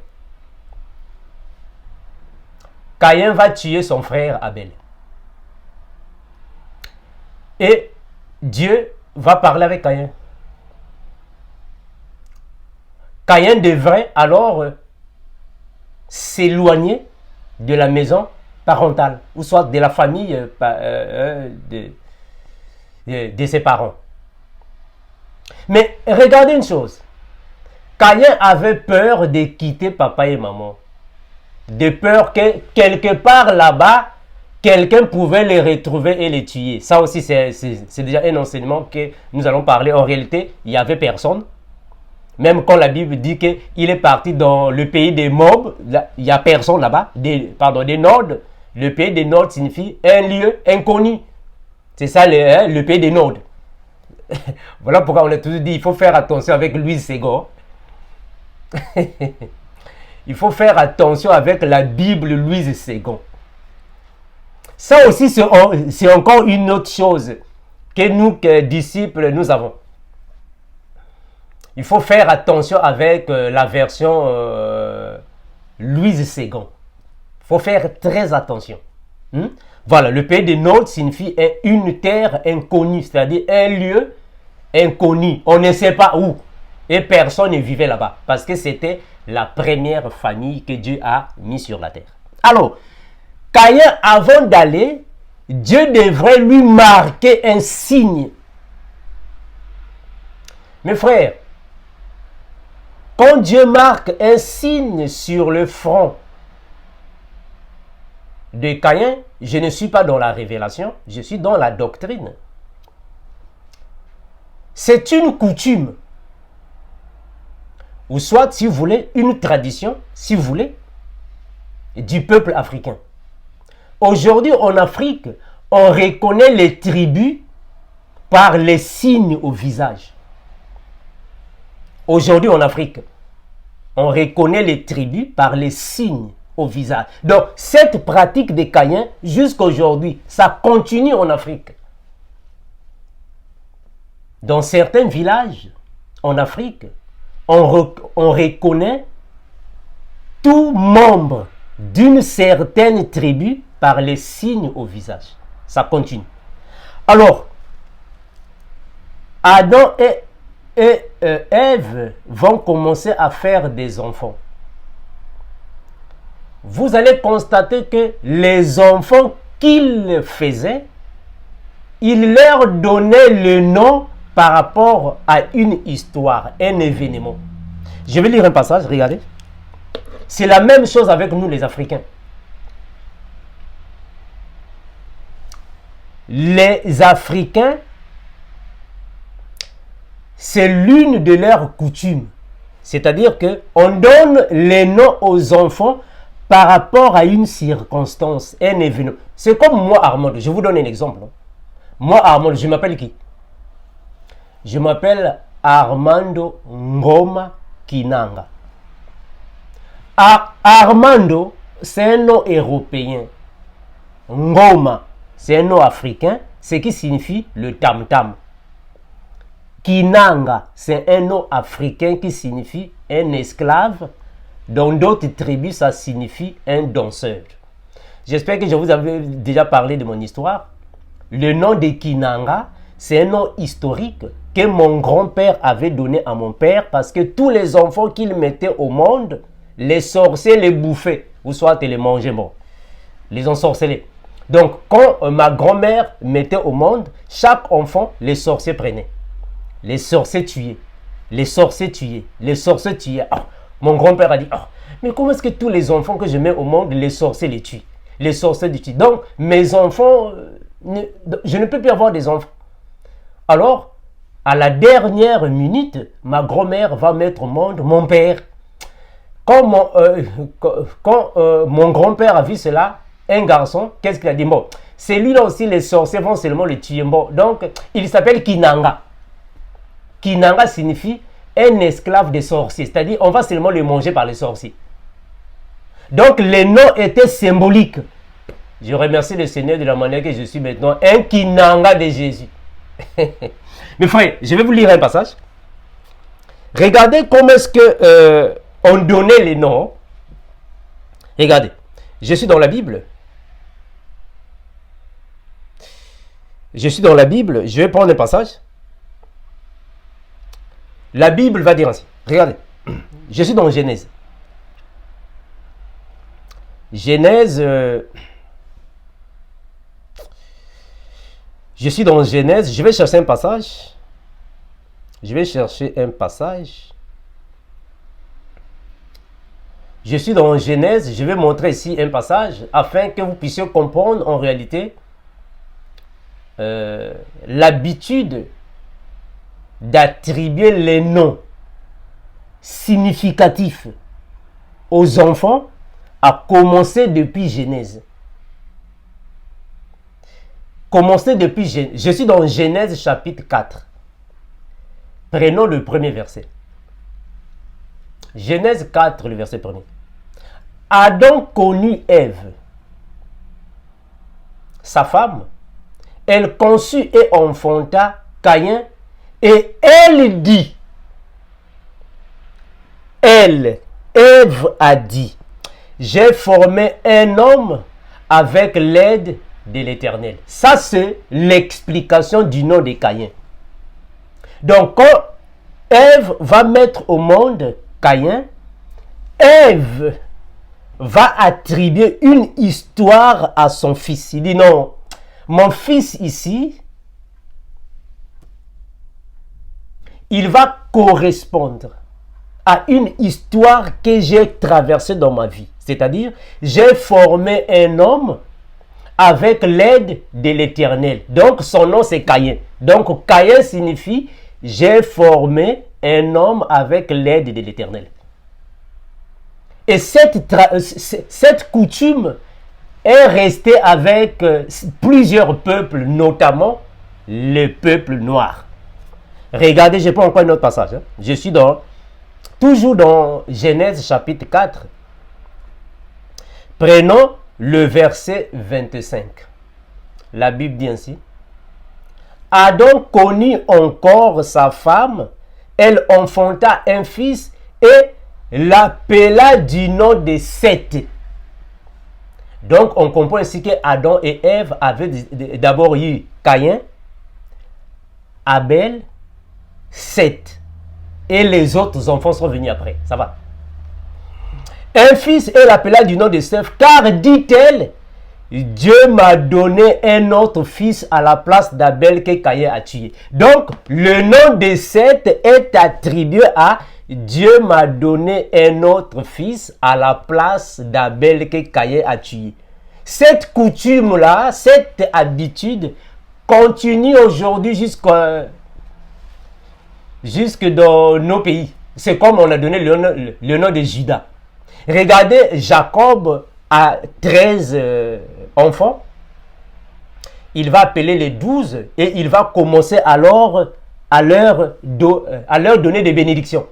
Caïn va tuer son frère Abel. Et Dieu va parler avec Caïn. Caïn devrait alors s'éloigner de la maison parentale, ou soit de la famille de ses parents. Mais regardez une chose. Caïn avait peur de quitter papa et maman. De peur que quelque part là-bas, quelqu'un pouvait les retrouver et les tuer. Ça aussi, c'est déjà un enseignement que nous allons parler. En réalité, il n'y avait personne. Même quand la Bible dit qu'il est parti dans le pays des Moab, il n'y a personne là-bas. Des Nodes. Le pays des Nodes signifie un lieu inconnu. C'est ça le pays des Nodes. Voilà pourquoi on a toujours dit il faut faire attention avec Louis Ségon. Il faut faire attention avec la Bible Louise Ségon. Ça aussi, c'est encore une autre chose que nous, disciples, nous avons. Il faut faire attention avec la version Louise Ségon. Il faut faire très attention. Voilà, le pays des Nodes signifie une terre inconnue, c'est-à-dire un lieu inconnu. On ne sait pas où. Et personne ne vivait là-bas. Parce que c'était la première famille que Dieu a mis sur la terre. Alors, Caïn, avant d'aller, Dieu devrait lui marquer un signe. Mes frères, quand Dieu marque un signe sur le front de Caïn, je ne suis pas dans la révélation, je suis dans la doctrine. C'est une coutume, ou soit, si vous voulez, une tradition, si vous voulez, du peuple africain. Aujourd'hui, en Afrique, on reconnaît les tribus par les signes au visage. Aujourd'hui, en Afrique, on reconnaît les tribus par les signes au visage. Donc, cette pratique de Caïn, jusqu'à aujourd'hui, ça continue en Afrique. Dans certains villages en Afrique, on reconnaît tout membre d'une certaine tribu par les signes au visage. Ça continue. Alors, Adam et Ève vont commencer à faire des enfants. Vous allez constater que les enfants qu'il faisait, il leur donnait le nom par rapport à une histoire, un événement. Je vais lire un passage, regardez. C'est la même chose avec nous les Africains. Les Africains, c'est l'une de leurs coutumes. C'est-à-dire qu'on donne les noms aux enfants par rapport à une circonstance, un événement. C'est comme moi, Armand. Je vous donne un exemple. Moi, Armand, je m'appelle qui? Je m'appelle Armando Ngoma Kinanga. Armando, c'est un nom européen. Ngoma, c'est un nom africain, ce qui signifie le tam-tam. Kinanga, c'est un nom africain qui signifie un esclave. Dans d'autres tribus, ça signifie un danseur. J'espère que je vous avais déjà parlé de mon histoire. Le nom de Kinanga, c'est un nom historique que mon grand-père avait donné à mon père parce que tous les enfants qu'il mettait au monde, les sorciers les bouffaient, ou soit les mangeaient, bon, les ensorcelés. Donc, quand ma grand-mère mettait au monde, chaque enfant, les sorciers prenaient. Les sorciers tuaient. Les sorciers tuaient. Les sorciers tuaient. Oh, mon grand-père a dit, oh, mais comment est-ce que tous les enfants que je mets au monde, les sorciers les tuent? Les sorciers les tuent. Donc, mes enfants, je ne peux plus avoir des enfants. Alors, à la dernière minute, ma grand-mère va mettre au monde mon père. Quand mon grand-père a vu cela, un garçon, qu'est-ce qu'il a dit? Bon, c'est lui là aussi, les sorciers vont seulement le tuer. Bon, donc, il s'appelle Kinanga. Kinanga signifie un esclave des sorciers. C'est-à-dire, on va seulement le manger par les sorciers. Donc, les noms étaient symboliques. Je remercie le Seigneur de la manière que je suis maintenant un Kinanga de Jésus. Mes frères, je vais vous lire un passage. Regardez comment est-ce que on donnait les noms. Regardez, je suis dans la Bible. Je suis dans la Bible, je vais prendre un passage. La Bible va dire ainsi. Regardez, je suis dans Genèse. Genèse. Je suis dans Genèse, je vais chercher un passage. Je vais chercher un passage. Je suis dans Genèse, je vais montrer ici un passage afin que vous puissiez comprendre en réalité l'habitude d'attribuer les noms significatifs aux enfants a commencé depuis Genèse. Commencez depuis Genèse. Je suis dans Genèse chapitre 4. Prenons le premier verset. Genèse 4, le verset 1er. Adam connut Ève, sa femme. Elle conçut et enfanta Caïn. Et elle dit, Ève a dit, j'ai formé un homme avec l'aide de l'Éternel. Ça, c'est l'explication du nom de Caïn. Donc, quand Ève va mettre au monde Caïn, Ève va attribuer une histoire à son fils. Il dit non, mon fils ici, il va correspondre à une histoire que j'ai traversée dans ma vie. C'est-à-dire, j'ai formé un homme avec l'aide de l'Éternel. Donc, son nom, c'est Caïn. Donc, Caïn signifie, j'ai formé un homme avec l'aide de l'Éternel. Et cette coutume est restée avec plusieurs peuples, notamment le peuple noir. Regardez, je prends encore un autre passage. Hein. Je suis toujours dans Genèse chapitre 4. Prenons le verset 25. La Bible dit ainsi. Adam connut encore sa femme, elle enfanta un fils et l'appela du nom de Seth. Donc on comprend ici que Adam et Ève avaient d'abord eu Caïn, Abel, Seth. Et les autres enfants sont venus après. Ça va. Un fils, elle l'appela du nom de Seth, car dit-elle, Dieu m'a donné un autre fils à la place d'Abel que Caïn a tué. Donc, le nom de Seth est attribué à Dieu m'a donné un autre fils à la place d'Abel que Caïn a tué. Cette coutume-là, cette habitude continue aujourd'hui jusque dans nos pays. C'est comme on a donné le nom de Judas. Regardez, Jacob a 13 enfants. Il va appeler les 12 et il va commencer alors à leur donner des bénédictions.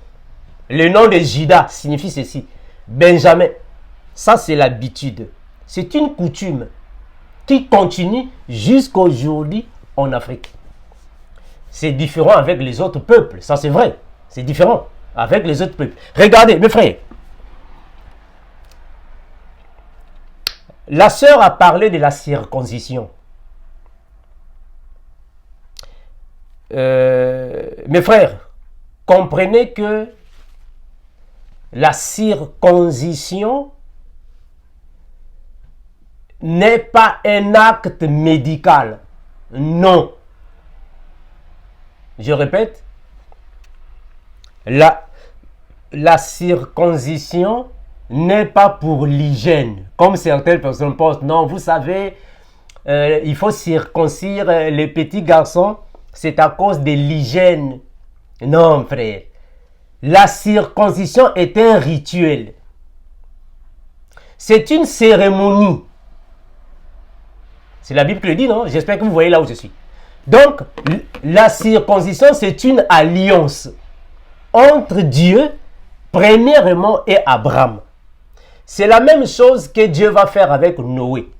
Le nom de Judas signifie ceci. Benjamin. Ça, c'est l'habitude. C'est une coutume qui continue jusqu'à aujourd'hui en Afrique. C'est différent avec les autres peuples. Ça, c'est vrai. C'est différent avec les autres peuples. Regardez, mes frères. La sœur a parlé de la circoncision. Mes frères, comprenez que la circoncision n'est pas un acte médical. Non. Je répète, la circoncision n'est pas pour l'hygiène. Comme certaines personnes pensent, non, vous savez, il faut circoncire les petits garçons, c'est à cause de l'hygiène. Non, frère. La circoncision est un rituel. C'est une cérémonie. C'est la Bible qui le dit, non? J'espère que vous voyez là où je suis. Donc, la circoncision, c'est une alliance entre Dieu, premièrement, et Abraham. C'est la même chose que Dieu va faire avec Noé.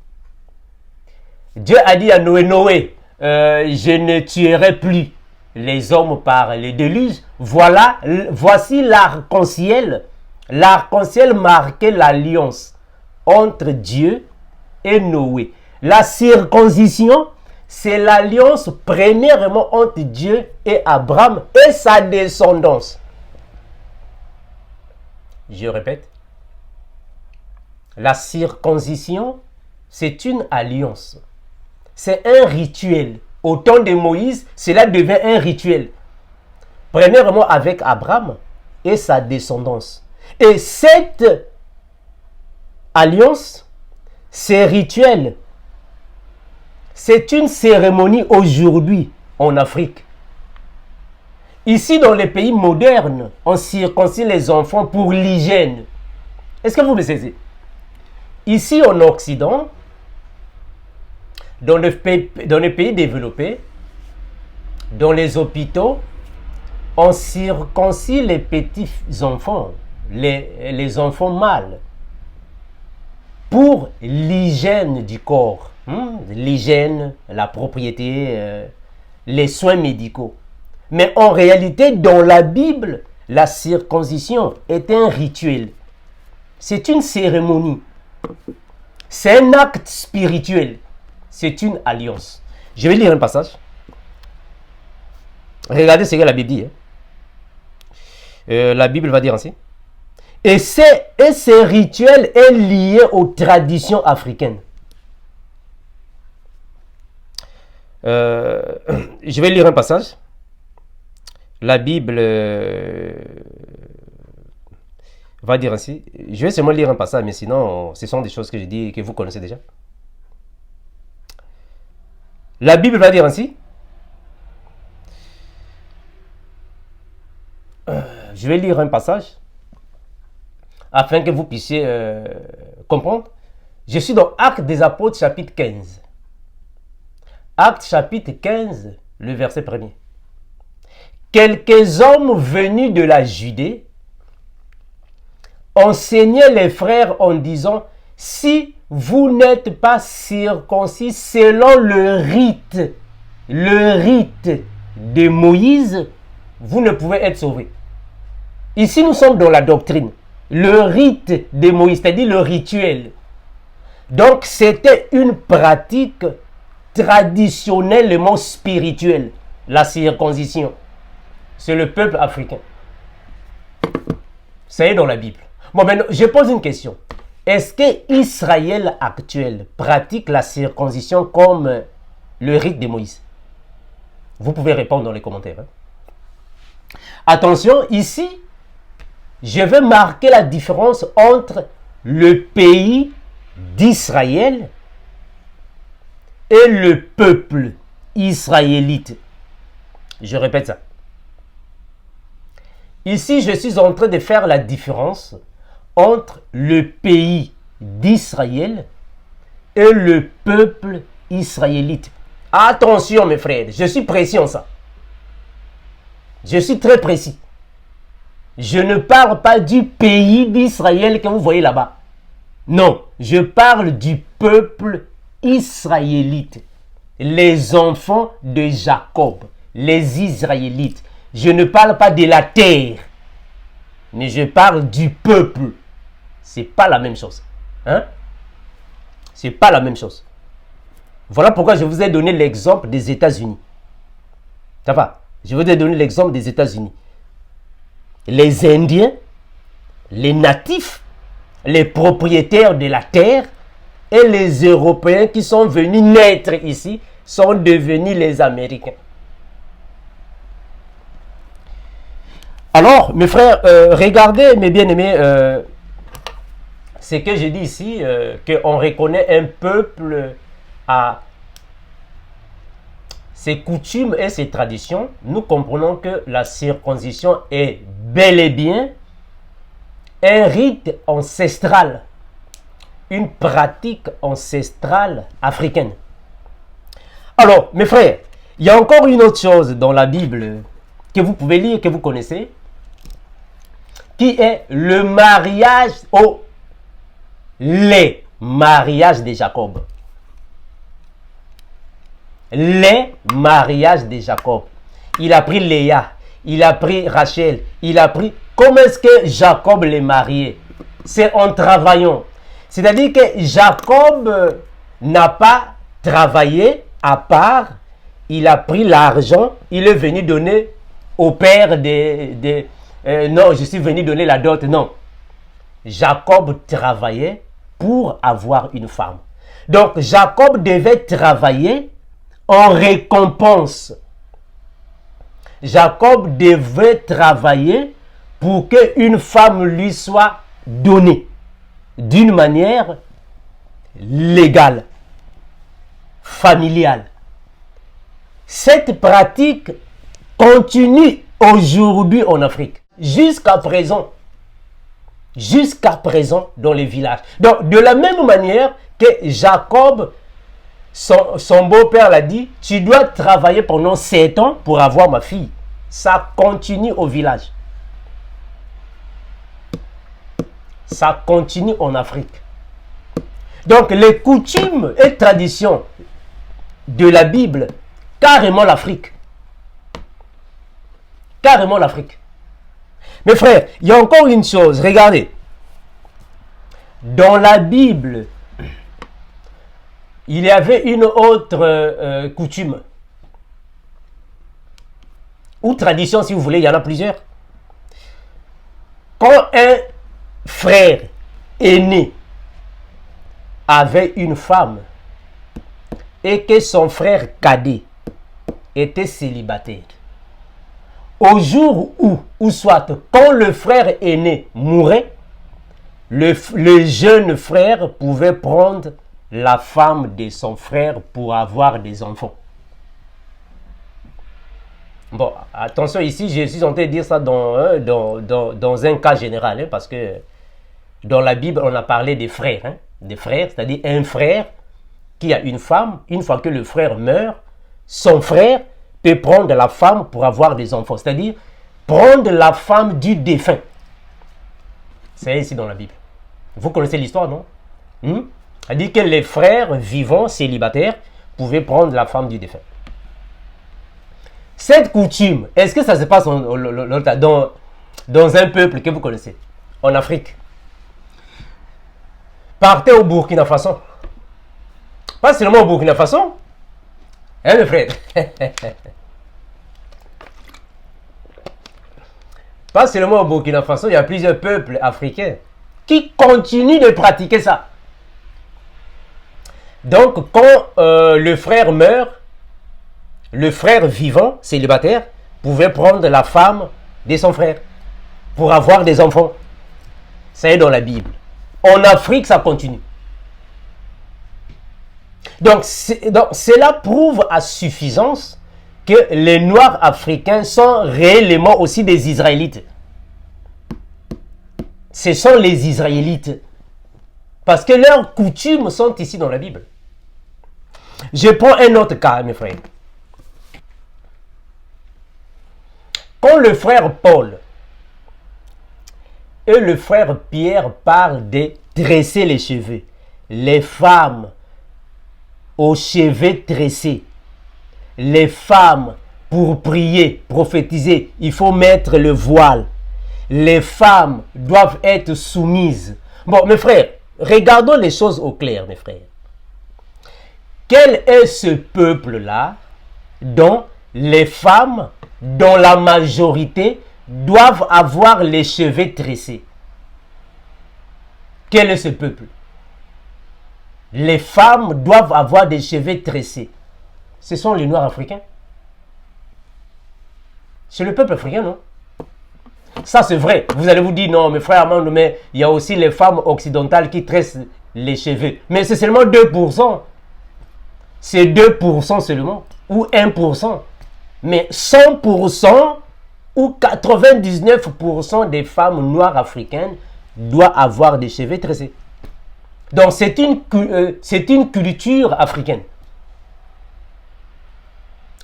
Dieu a dit à Noé, Noé, je ne tuerai plus les hommes par les déluges. Voici l'arc-en-ciel. L'arc-en-ciel marquait l'alliance entre Dieu et Noé. La circoncision, c'est l'alliance premièrement entre Dieu et Abraham et sa descendance. Je répète. La circoncision, c'est une alliance. C'est un rituel. Au temps de Moïse, cela devient un rituel. Premièrement avec Abraham et sa descendance. Et cette alliance, ces rituels, c'est une cérémonie aujourd'hui en Afrique. Ici, dans les pays modernes, on circoncie les enfants pour l'hygiène. Est-ce que vous me saisissez? Ici, en Occident, dans les pays développés, dans les hôpitaux, on circoncie les petits enfants, les enfants mâles, pour l'hygiène du corps. L'hygiène, la propriété, les soins médicaux. Mais en réalité, dans la Bible, la circoncision est un rituel. C'est une cérémonie. C'est un acte spirituel. C'est une alliance. Je vais lire un passage. Regardez ce que la Bible dit. La Bible va dire ainsi. Et ce rituel est lié aux traditions africaines. Je vais lire un passage. La Bible va dire ainsi. Je vais seulement lire un passage, mais sinon, ce sont des choses que je dis et que vous connaissez déjà. La Bible va dire ainsi. Je vais lire un passage afin que vous puissiez comprendre. Je suis dans Actes des Apôtres, chapitre 15. Actes, chapitre 15, le verset 1er. Quelques hommes venus de la Judée enseignaient les frères en disant, si vous n'êtes pas circoncis selon le rite de Moïse, vous ne pouvez être sauvés. Ici, nous sommes dans la doctrine. Le rite de Moïse, c'est-à-dire le rituel. Donc, c'était une pratique traditionnellement spirituelle, la circoncision. C'est le peuple africain. Ça est dans la Bible. Bon, maintenant, je pose une question. est-ce que Israël actuel pratique la circoncision comme le rite de Moïse? Vous pouvez répondre dans les commentaires. Hein. Attention, ici, je vais marquer la différence entre le pays d'Israël et le peuple israélite. Je répète ça. Ici, je suis en train de faire la différence entre le pays d'Israël et le peuple israélite. Attention mes frères, je suis précis en ça. Je suis très précis. Je ne parle pas du pays d'Israël que vous voyez là-bas. Non, je parle du peuple israélite. Les enfants de Jacob, les Israélites. Je ne parle pas de la terre, mais je parle du peuple. C'est pas la même chose. Hein? C'est pas la même chose. Voilà pourquoi je vous ai donné l'exemple des États-Unis. Ça va? Je vous ai donné l'exemple des États-Unis. Les Indiens, les natifs, les propriétaires de la terre et les Européens qui sont venus naître ici sont devenus les Américains. Alors, mes frères, regardez, mes bien-aimés, ce que je dis ici, qu'on reconnaît un peuple à ses coutumes et ses traditions. Nous comprenons que la circoncision est bel et bien un rite ancestral, une pratique ancestrale africaine. Alors, mes frères, il y a encore une autre chose dans la Bible que vous pouvez lire, que vous connaissez, qui est le mariage, les mariages de Jacob. Les mariages de Jacob. Il a pris Léa, il a pris Rachel, il a pris... Comment est-ce que Jacob les mariait? C'est en travaillant. C'est-à-dire que Jacob n'a pas travaillé à part, il a pris l'argent, il est venu donner au père non, je suis venu donner la dot. Non. Jacob travaillait pour avoir une femme. Donc, Jacob devait travailler en récompense. Jacob devait travailler pour qu'une femme lui soit donnée d'une manière légale, familiale. Cette pratique continue aujourd'hui en Afrique, jusqu'à présent dans les villages. Donc, de la même manière que Jacob, son beau-père l'a dit, tu dois travailler pendant 7 ans pour avoir ma fille. Ça continue au village. Ça continue en Afrique. Donc, les coutumes et traditions de la Bible, carrément l'Afrique. Carrément l'Afrique. Mes frères, il y a encore une chose, regardez. Dans la Bible, il y avait une autre coutume. Ou tradition, si vous voulez, il y en a plusieurs. Quand un frère aîné avait une femme et que son frère cadet était célibataire, au jour ou soit quand le frère aîné mourait, le jeune frère pouvait prendre la femme de son frère pour avoir des enfants. Bon, attention ici, je suis en train de dire ça dans un cas général, hein, parce que dans la Bible, on a parlé des frères. Hein, des frères, c'est-à-dire un frère qui a une femme, une fois que le frère meurt, son frère peut prendre la femme pour avoir des enfants. C'est-à-dire prendre la femme du défunt. C'est ici dans la Bible. Vous connaissez l'histoire, non? C'est-à-dire que les frères vivants, célibataires, pouvaient prendre la femme du défunt. Cette coutume, est-ce que ça se passe dans un peuple que vous connaissez? En Afrique. Partez au Burkina Faso. Pas seulement au Burkina Faso. Hein, mes frères? Pas seulement au Burkina Faso, il y a plusieurs peuples africains. qui continuent de pratiquer ça. Donc, quand le frère meurt, le frère vivant, célibataire, pouvait prendre la femme de son frère pour avoir des enfants. Ça est dans la Bible. En Afrique, ça continue. Donc, cela prouve à suffisance que les Noirs africains sont réellement aussi des Israélites. Ce sont les Israélites. Parce que leurs coutumes sont ici dans la Bible. Je prends un autre cas, mes frères. Quand le frère Paul et le frère Pierre parlent de tresser les cheveux, les femmes aux cheveux tressés, les femmes pour prier, prophétiser, il faut mettre le voile. Les femmes doivent être soumises. Bon, mes frères, regardons les choses au clair, mes frères. Quel est ce peuple-là dont les femmes, dont la majorité, doivent avoir les cheveux tressés? Quel est ce peuple? Les femmes doivent avoir des cheveux tressés. Ce sont les Noirs africains. C'est le peuple africain, non? Ça, c'est vrai. Vous allez vous dire, non, mes frères, mais il y a aussi les femmes occidentales qui tressent les cheveux. Mais c'est seulement 2%. C'est 2% seulement. Ou 1%. Mais 100% ou 99% des femmes noires africaines doivent avoir des cheveux tressés. Donc, c'est une culture africaine.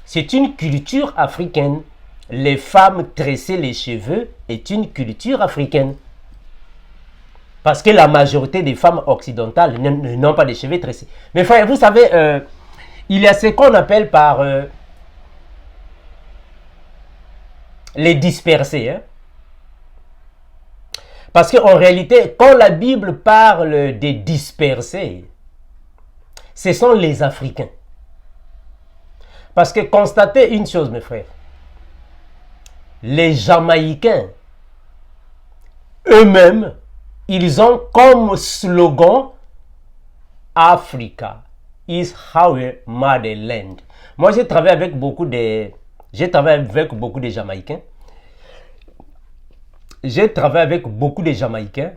C'est une culture africaine. Les femmes tresser les cheveux est une culture africaine. Parce que la majorité des femmes occidentales n'ont pas de cheveux tressés. Mais frère, vous savez, il y a ce qu'on appelle par les dispersés. Hein? Parce qu'en réalité, quand la Bible parle des dispersés, ce sont les Africains. Parce que constatez une chose, mes frères. Les Jamaïcains, eux-mêmes, ils ont comme slogan Africa is our motherland. Moi, j'ai travaillé avec beaucoup de Jamaïcains. J'ai travaillé avec beaucoup de Jamaïcains.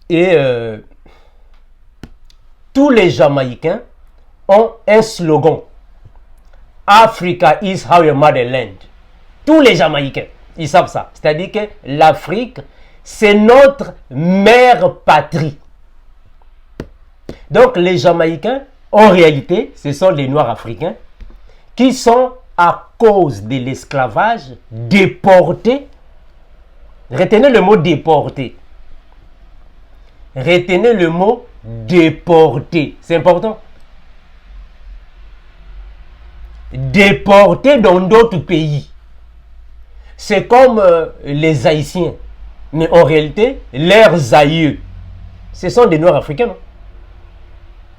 Et tous les Jamaïcains ont un slogan. Africa is our motherland. Tous les Jamaïcains, ils savent ça. C'est-à-dire que l'Afrique, c'est notre mère patrie. Donc les Jamaïcains, en réalité, ce sont les Noirs africains qui sont, à cause de l'esclavage, déportés. Retenez le mot déporté. Retenez le mot déporté. C'est important. Déportés dans d'autres pays. C'est comme les Haïtiens. Mais en réalité, leurs aïeux, ce sont des Noirs africains. Non?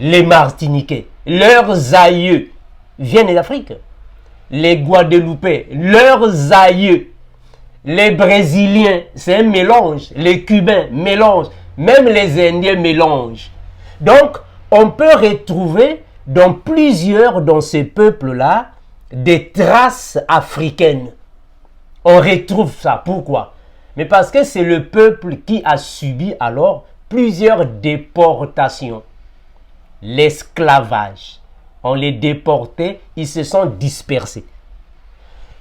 Les Martiniquais, leurs aïeux viennent d'Afrique. Les Guadeloupéens, leurs aïeux. Les Brésiliens, c'est un mélange. Les Cubains, mélange. Même les Indiens, mélange. Donc, on peut retrouver dans plusieurs, dans ces peuples-là, des traces africaines. On retrouve ça. Pourquoi? Mais parce que c'est le peuple qui a subi alors plusieurs déportations. L'esclavage. On les déportait, ils se sont dispersés.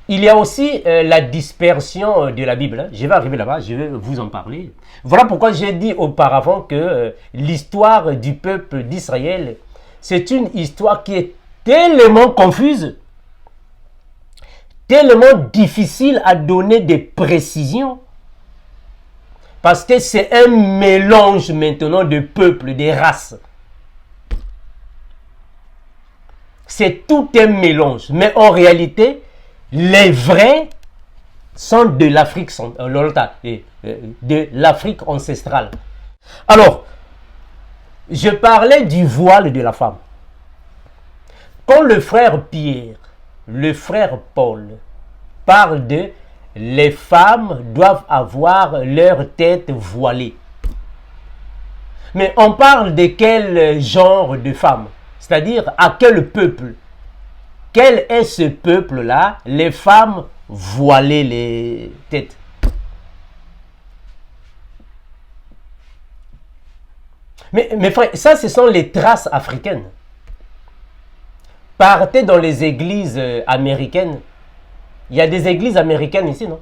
Il y a aussi la dispersion de la Bible. Hein. Je vais arriver là-bas, je vais vous en parler. Voilà pourquoi j'ai dit auparavant que l'histoire du peuple d'Israël, c'est une histoire qui est tellement confuse, tellement difficile à donner des précisions, parce que c'est un mélange maintenant de peuples, de races. C'est tout un mélange. Mais en réalité, les vrais sont de l'Afrique ancestrale. Alors, je parlais du voile de la femme. Quand le frère Pierre, le frère Paul, parle de les femmes doivent avoir leur tête voilée. Mais on parle de quel genre de femmes? C'est-à-dire à quel peuple? Quel est ce peuple-là? Les femmes voilées les têtes. Mais frère, ça ce sont les traces africaines. Partez dans les églises américaines. Il y a des églises américaines ici, non?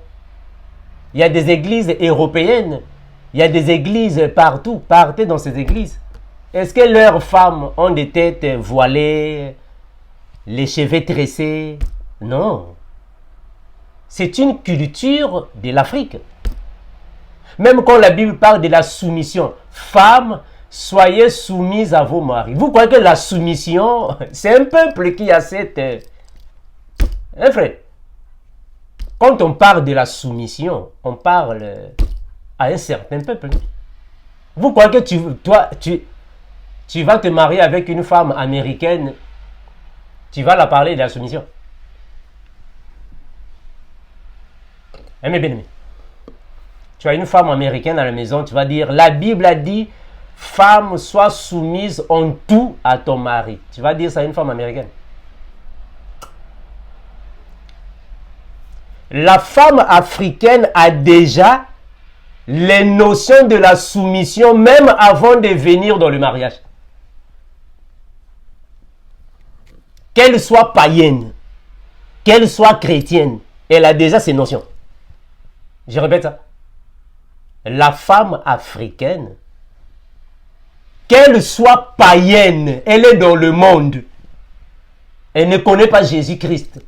Il y a des églises européennes. Il y a des églises partout. Partez dans ces églises. Est-ce que leurs femmes ont des têtes voilées, les cheveux tressés? Non. C'est une culture de l'Afrique. Même quand la Bible parle de la soumission, femmes, soyez soumises à vos maris. Vous croyez que la soumission, c'est un peuple qui a cette... Hein, frère? Quand on parle de la soumission, on parle à un certain peuple. Vous croyez que tu vas te marier avec une femme américaine, tu vas la parler de la soumission? Bien aimé. Tu as une femme américaine à la maison, tu vas dire, la Bible a dit, femme, sois soumise en tout à ton mari. Tu vas dire ça à une femme américaine. La femme africaine a déjà les notions de la soumission même avant de venir dans le mariage. Qu'elle soit païenne, qu'elle soit chrétienne, elle a déjà ces notions. Je répète ça. La femme africaine, qu'elle soit païenne, elle est dans le monde. Elle ne connaît pas Jésus-Christ.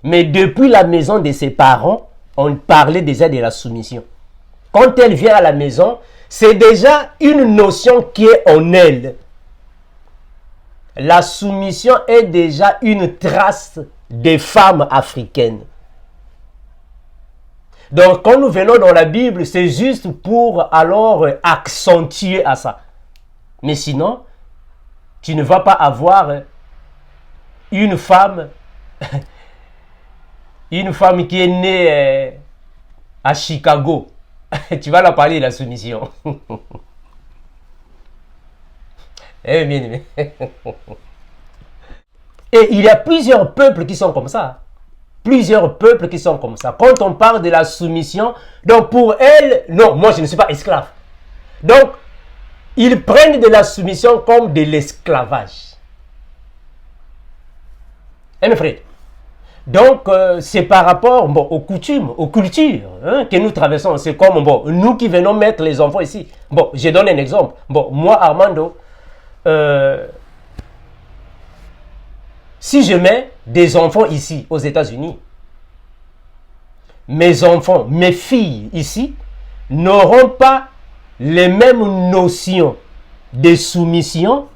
Mais depuis la maison de ses parents, on parlait déjà de la soumission. Quand elle vient à la maison, c'est déjà une notion qui est en elle. La soumission est déjà une trace des femmes africaines. Donc, quand nous venons dans la Bible, c'est juste pour alors accentuer à ça. Mais sinon, tu ne vas pas avoir une femme qui est née à Chicago. Tu vas la parler de la soumission. Eh bien, et il y a plusieurs peuples qui sont comme ça. Plusieurs peuples qui sont comme ça. Quand on parle de la soumission, donc pour elle, non, moi je ne suis pas esclave. Donc, ils prennent de la soumission comme de l'esclavage. Eh mes frères, donc c'est par rapport aux coutumes, aux cultures que nous traversons. C'est comme nous qui venons mettre les enfants ici. Bon, je donne un exemple. Bon, moi Armando, si je mets des enfants ici aux États-Unis, mes enfants, mes filles ici, n'auront pas les mêmes notions de soumission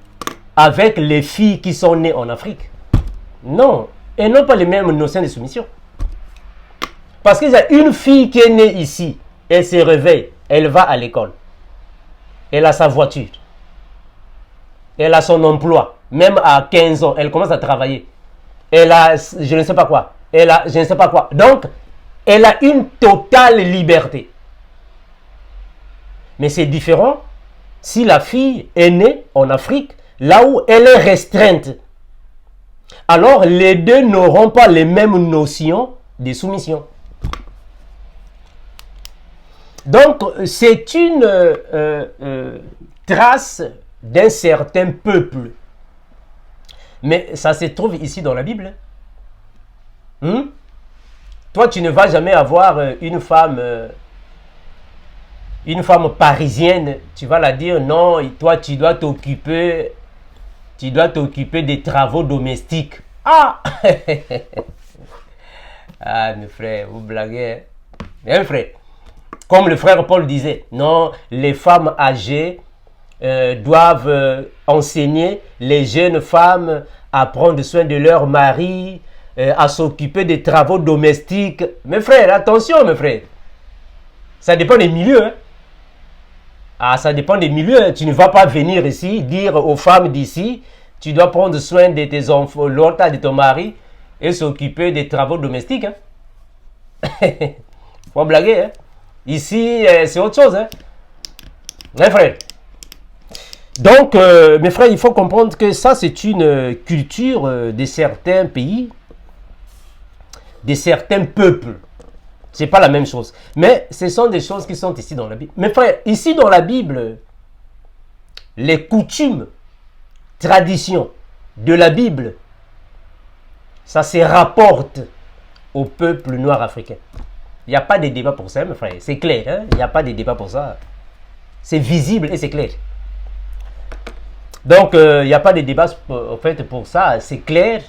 avec les filles qui sont nées en Afrique. Non, elles n'ont pas les mêmes notions de soumission. Parce qu'il y a une fille qui est née ici, elle se réveille, elle va à l'école, elle a sa voiture, elle a son emploi, même à 15 ans, elle commence à travailler. Elle a, je ne sais pas quoi, elle a, je ne sais pas quoi. Donc, elle a une totale liberté. Mais c'est différent si la fille est née en Afrique, là où elle est restreinte. Alors, les deux n'auront pas les mêmes notions de soumission. Donc, c'est une trace d'un certain peuple. Mais ça se trouve ici dans la Bible. Toi, tu ne vas jamais avoir une femme parisienne. Tu vas la dire, non, toi, tu dois t'occuper des travaux domestiques. Ah! Ah, mes frères, vous blaguez. Hein, frère? Comme le frère Paul disait, non, les femmes âgées doivent enseigner les jeunes femmes à prendre soin de leur mari, à s'occuper des travaux domestiques. Mes frères, attention, mes frères. Ça dépend des milieux. Hein? Ah, ça dépend des milieux. Tu ne vas pas venir ici dire aux femmes d'ici, tu dois prendre soin de tes enfants, l'autre de ton mari, et s'occuper des travaux domestiques. Hein? Faut blaguer, hein. Ici, c'est autre chose, hein. Mes frères. Donc, mes frères, il faut comprendre que ça, c'est une culture de certains pays, de certains peuples. C'est pas la même chose. Mais ce sont des choses qui sont ici dans la Bible. Mes frères, ici dans la Bible, les coutumes, traditions de la Bible, ça se rapporte au peuple noir africain. Il n'y a pas de débat pour ça, mes frères. C'est clair, hein? Il n'y a pas de débat pour ça. C'est visible et c'est clair. Donc, il n'y a pas de débat en fait, pour ça. C'est clair.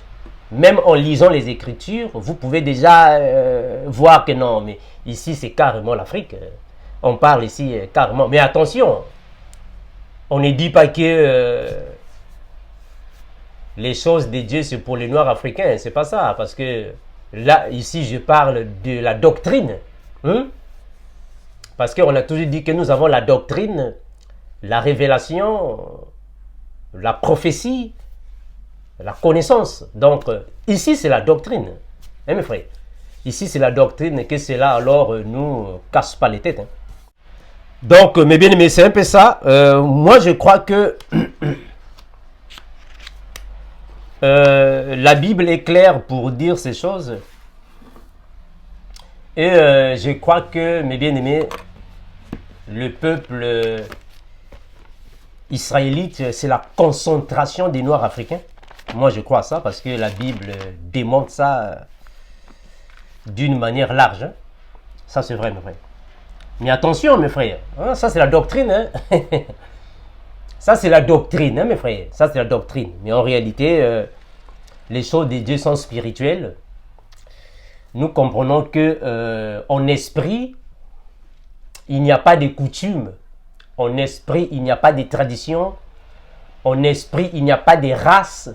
Même en lisant les Écritures, vous pouvez déjà voir que non, mais ici, c'est carrément l'Afrique. On parle ici carrément. Mais attention, on ne dit pas que les choses de Dieu, c'est pour les Noirs africains. C'est pas ça. Parce que là, ici, je parle de la doctrine. Hein? Parce qu'on a toujours dit que nous avons la doctrine, la révélation, la prophétie, la connaissance. Donc, ici, c'est la doctrine. Hein, mes frères? Ici, c'est la doctrine que cela, alors, nous casse pas les têtes. Hein. Donc, mes bien-aimés, c'est un peu ça. Moi, je crois que la Bible est claire pour dire ces choses. Et je crois que, mes bien-aimés, le peuple israélite, c'est la concentration des Noirs africains. Moi, je crois ça parce que la Bible démontre ça d'une manière large. Hein. Ça, c'est vrai, mes frères. Mais attention, mes frères. Hein, ça, c'est la doctrine. Hein. Ça, c'est la doctrine, hein, mes frères. Ça, c'est la doctrine. Mais en réalité, les choses de Dieu sont spirituelles. Nous comprenons que en esprit, il n'y a pas de coutumes. En esprit, il n'y a pas de tradition. En esprit, il n'y a pas de race.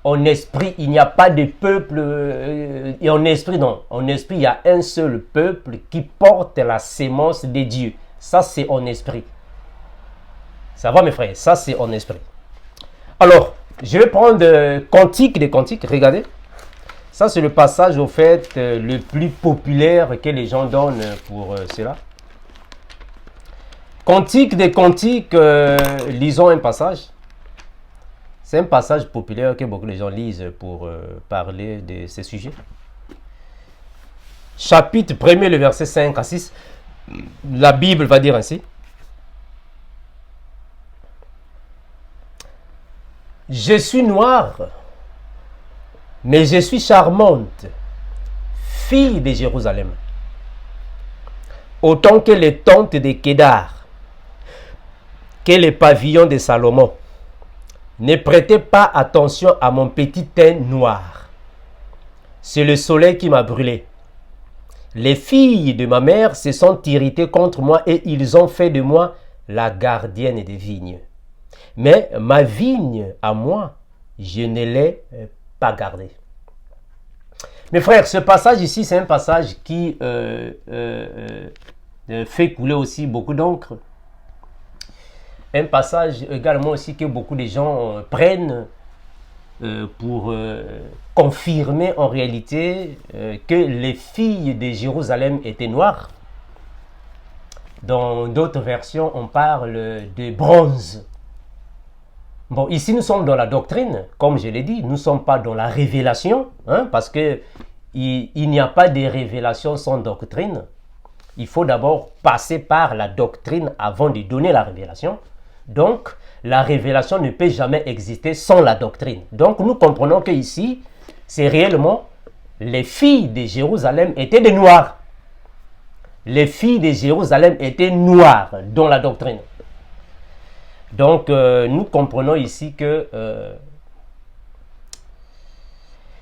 En esprit, il n'y a pas de peuple. Et en esprit, non. En esprit, il y a un seul peuple qui porte la sémence de Dieu. Ça, c'est en esprit. Ça va, mes frères? Ça, c'est en esprit. Alors, je vais prendre Cantique des Cantiques. Regardez. Ça, c'est le passage, au fait, le plus populaire que les gens donnent pour cela. Cantique des Cantiques, lisons un passage. C'est un passage populaire que beaucoup de gens lisent pour parler de ces sujets. Chapitre 1er, le verset 5 à 6. La Bible va dire ainsi. Je suis noire, mais je suis charmante, fille de Jérusalem. Autant que les tentes de Kédar, que les pavillons de Salomon. Ne prêtez pas attention à mon petit teint noir. C'est le soleil qui m'a brûlé. Les filles de ma mère se sont irritées contre moi et ils ont fait de moi la gardienne des vignes. Mais ma vigne à moi, je ne l'ai pas gardée. Mes frères, ce passage ici, c'est un passage qui fait couler aussi beaucoup d'encre. Un passage également aussi que beaucoup de gens prennent pour confirmer en réalité que les filles de Jérusalem étaient noires. Dans d'autres versions, on parle de bronze. Bon, ici nous sommes dans la doctrine, comme je l'ai dit, nous ne sommes pas dans la révélation, hein, parce que il n'y a pas de révélation sans doctrine. Il faut d'abord passer par la doctrine avant de donner la révélation. Donc, la révélation ne peut jamais exister sans la doctrine. Donc, nous comprenons que ici, c'est réellement les filles de Jérusalem étaient des noirs. Les filles de Jérusalem étaient noires dans la doctrine. Donc, nous comprenons ici que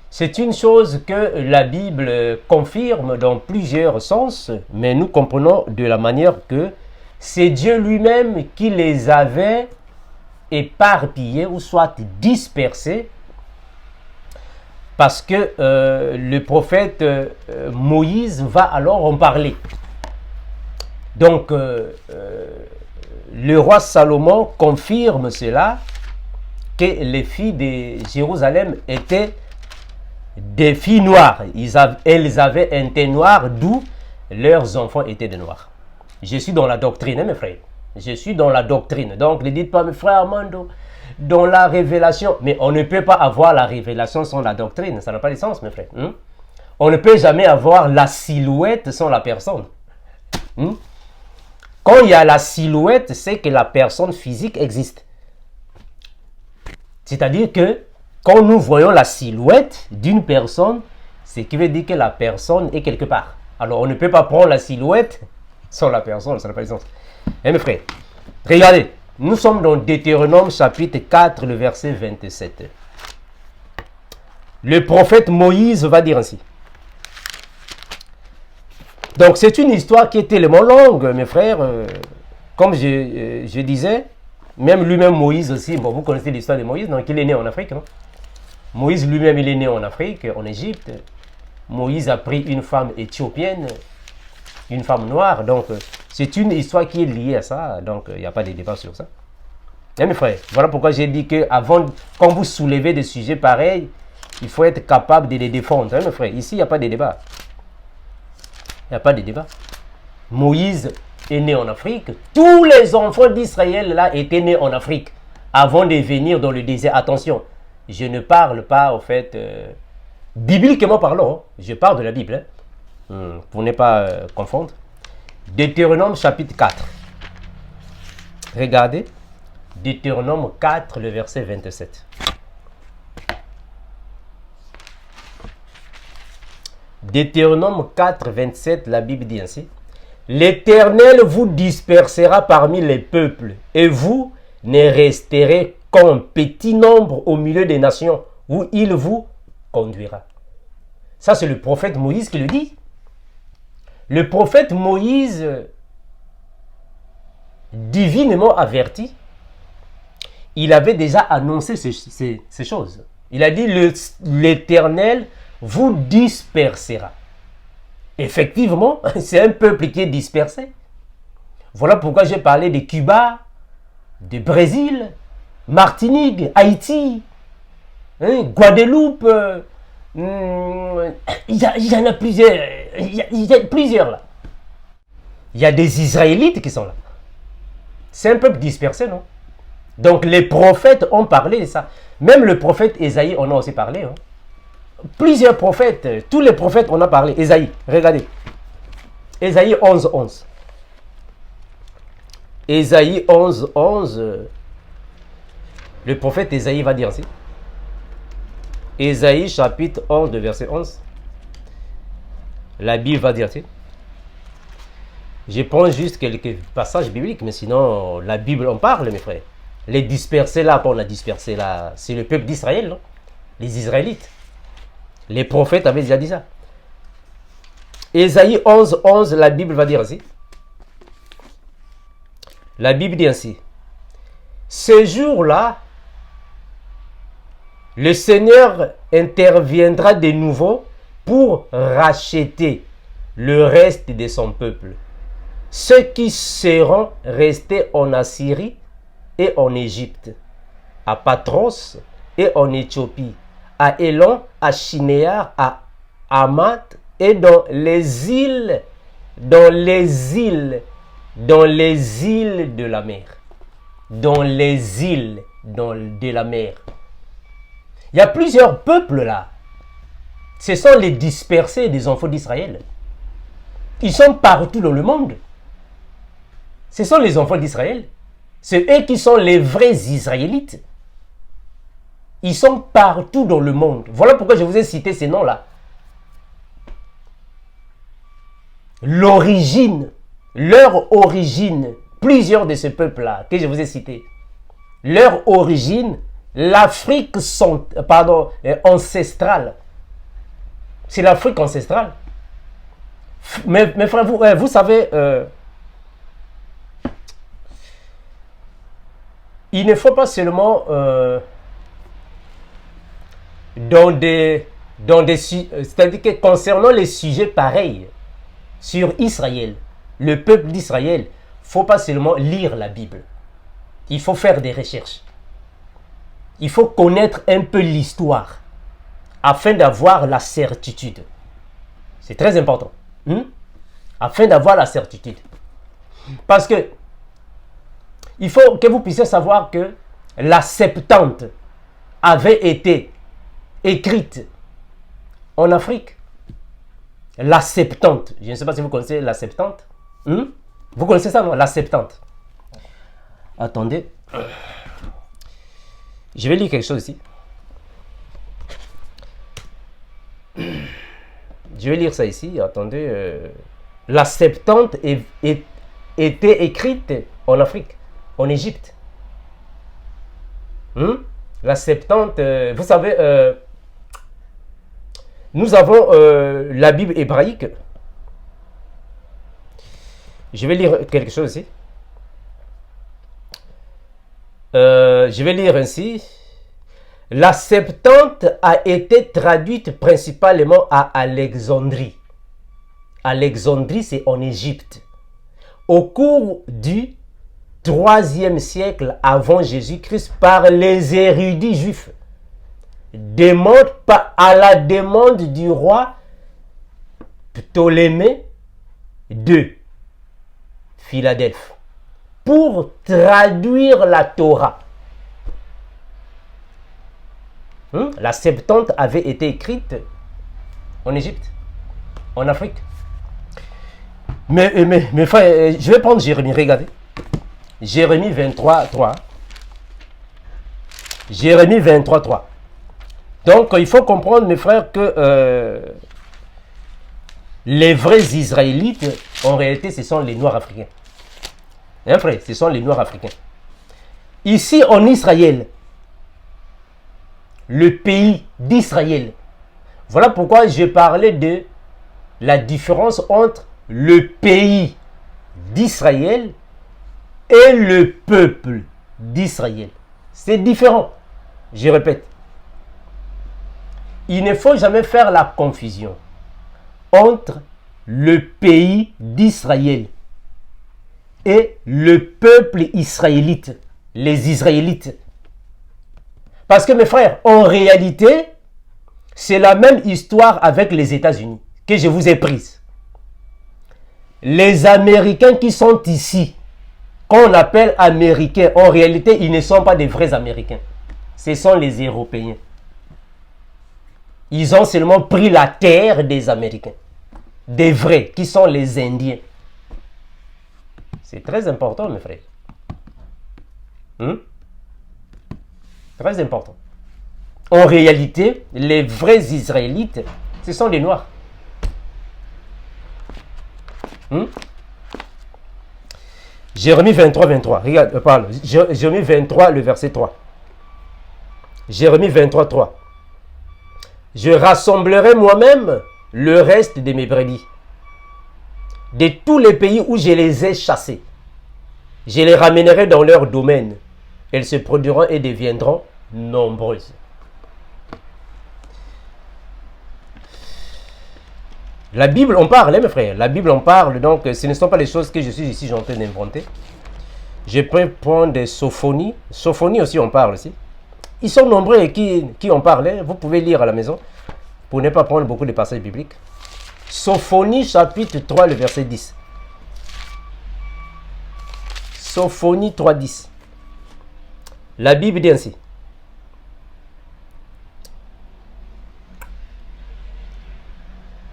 c'est une chose que la Bible confirme dans plusieurs sens, mais nous comprenons de la manière que c'est Dieu lui-même qui les avait éparpillés ou soit dispersés parce que le prophète Moïse va alors en parler. Donc, le roi Salomon confirme cela, que les filles de Jérusalem étaient des filles noires. Elles avaient un teint noir, d'où leurs enfants étaient des noirs. Je suis dans la doctrine, hein, mes frères. Je suis dans la doctrine. Donc, ne dites pas, mes frères Armando, dans la révélation. Mais on ne peut pas avoir la révélation sans la doctrine. Ça n'a pas de sens, mes frères. On ne peut jamais avoir la silhouette sans la personne. Quand il y a la silhouette, c'est que la personne physique existe. C'est-à-dire que quand nous voyons la silhouette d'une personne, ce qui veut dire que la personne est quelque part. Alors, on ne peut pas prendre la silhouette sans la personne. Ça n'a pas de sens. Mes frères, regardez. Nous sommes dans Deutéronome chapitre 4, le verset 27. Le prophète Moïse va dire ainsi. Donc, c'est une histoire qui est tellement longue, mes frères. Comme je disais, même lui-même Moïse aussi, bon, vous connaissez l'histoire de Moïse, donc il est né en Afrique. Non? Moïse lui-même, il est né en Afrique, en Égypte. Moïse a pris une femme éthiopienne, une femme noire. Donc, c'est une histoire qui est liée à ça. Donc, il n'y a pas de débat sur ça. Et mes frères, voilà pourquoi j'ai dit que avant, quand vous soulevez des sujets pareils, il faut être capable de les défendre. Mes frères, ici, il n'y a pas de débat. Il n'y a pas de débat. Moïse est né en Afrique. Tous les enfants d'Israël là étaient nés en Afrique avant de venir dans le désert. Attention, je ne parle pas, en fait, bibliquement parlant. Hein. Je parle de la Bible. Hein. Pour ne pas confondre. Deutéronome chapitre 4. Regardez. Deutéronome 4, le verset 27. Deutéronome 4, 27, la Bible dit ainsi. L'Éternel vous dispersera parmi les peuples, et vous ne resterez qu'un petit nombre au milieu des nations, où il vous conduira. Ça, c'est le prophète Moïse qui le dit. Le prophète Moïse, divinement averti, il avait déjà annoncé ces choses. Il a dit, l'Éternel vous dispersera. Effectivement, c'est un peuple qui est dispersé. Voilà pourquoi j'ai parlé de Cuba, de Brésil, Martinique, Haïti, Guadeloupe. Il y en a plusieurs. Il y a plusieurs là. Il y a des Israélites qui sont là. C'est un peuple dispersé, non? Donc les prophètes ont parlé de ça. Même le prophète Ésaïe en a aussi parlé. Hein. Plusieurs prophètes, tous les prophètes en ont parlé. Ésaïe, regardez. Ésaïe 11, 11. Ésaïe 11, 11. Le prophète Ésaïe va dire ainsi. Ésaïe chapitre 11, de verset 11. La Bible va dire ainsi. Je prends juste quelques passages bibliques, mais sinon la Bible en parle, mes frères. Les dispersés là, qu'on a dispersés là, c'est le peuple d'Israël, non? Les Israélites. Les prophètes avaient déjà dit ça. Ésaïe 11, 11, la Bible va dire ainsi. La Bible dit ainsi. Ce jour-là, le Seigneur interviendra de nouveau pour racheter le reste de son peuple. Ceux qui seront restés en Assyrie et en Égypte, à Patros et en Éthiopie, à Élon, à Shinéar, à Hamath et dans les îles de la mer. Dans les îles de la mer. Il y a plusieurs peuples là. Ce sont les dispersés des enfants d'Israël. Ils sont partout dans le monde. Ce sont les enfants d'Israël. C'est eux qui sont les vrais Israélites. Ils sont partout dans le monde. Voilà pourquoi je vous ai cité ces noms-là. L'origine, leur origine, plusieurs de ces peuples-là que je vous ai cités, leur origine, l'Afrique ancestrale. C'est l'Afrique ancestrale. Mes frères, vous savez, il ne faut pas seulement c'est-à-dire que concernant les sujets pareils sur Israël, le peuple d'Israël, il ne faut pas seulement lire la Bible. Il faut faire des recherches. Il faut connaître un peu l'histoire afin d'avoir la certitude. C'est très important. afin d'avoir la certitude. Parce que il faut que vous puissiez savoir que la Septante avait été écrite en Afrique. La Septante. Je ne sais pas si vous connaissez la Septante. Vous connaissez ça, non? La Septante. Attendez. Je vais lire quelque chose ici. Je vais lire ça ici. Attendez. La Septante était écrite en Afrique, en Égypte. La Septante, vous savez, nous avons la Bible hébraïque. Je vais lire quelque chose ici. Je vais lire ainsi. La Septante a été traduite principalement à Alexandrie. Alexandrie, c'est en Égypte. Au cours du 3e siècle avant Jésus-Christ par les érudits juifs. À la demande du roi Ptolémée II, Philadelphie, pour traduire la Torah. La Septante avait été écrite en Égypte, en Afrique. Mais frère, je vais prendre Jérémie, regardez. Jérémie 23, 3. Jérémie 23, 3. Donc, il faut comprendre, mes frères, que les vrais Israélites, en réalité, ce sont les Noirs africains. Hein, frère, ce sont les Noirs africains. Ici, en Israël, le pays d'Israël. Voilà pourquoi je parlais de la différence entre le pays d'Israël et le peuple d'Israël. C'est différent. Je répète. Il ne faut jamais faire la confusion entre le pays d'Israël et le peuple israélite, les Israélites. Parce que mes frères, en réalité, c'est la même histoire avec les États-Unis que je vous ai prise. Les Américains qui sont ici, qu'on appelle Américains, en réalité, ils ne sont pas des vrais Américains. Ce sont les Européens. Ils ont seulement pris la terre des Américains. Des vrais, qui sont les Indiens. C'est très important, mes frères. Très important. En réalité, les vrais Israélites, ce sont les Noirs. Jérémie 23, 23. Regarde, parle. Jérémie 23, le verset 3. Jérémie 23, 3. Je rassemblerai moi-même le reste de mes brebis de tous les pays où je les ai chassés. Je les ramènerai dans leur domaine. Elles se produiront et deviendront nombreuses. La Bible, on parle, hein, mes frères. La Bible, on parle. Donc, ce ne sont pas les choses que je suis ici en train d'inventer. Je peux prendre des Sophonie. Sophonie aussi, on parle aussi. Ils sont nombreux et qui en parlent. Hein. Vous pouvez lire à la maison pour ne pas prendre beaucoup de passages bibliques. Sophonie, chapitre 3, le verset 10. Sophonie 3, 10. La Bible dit ainsi.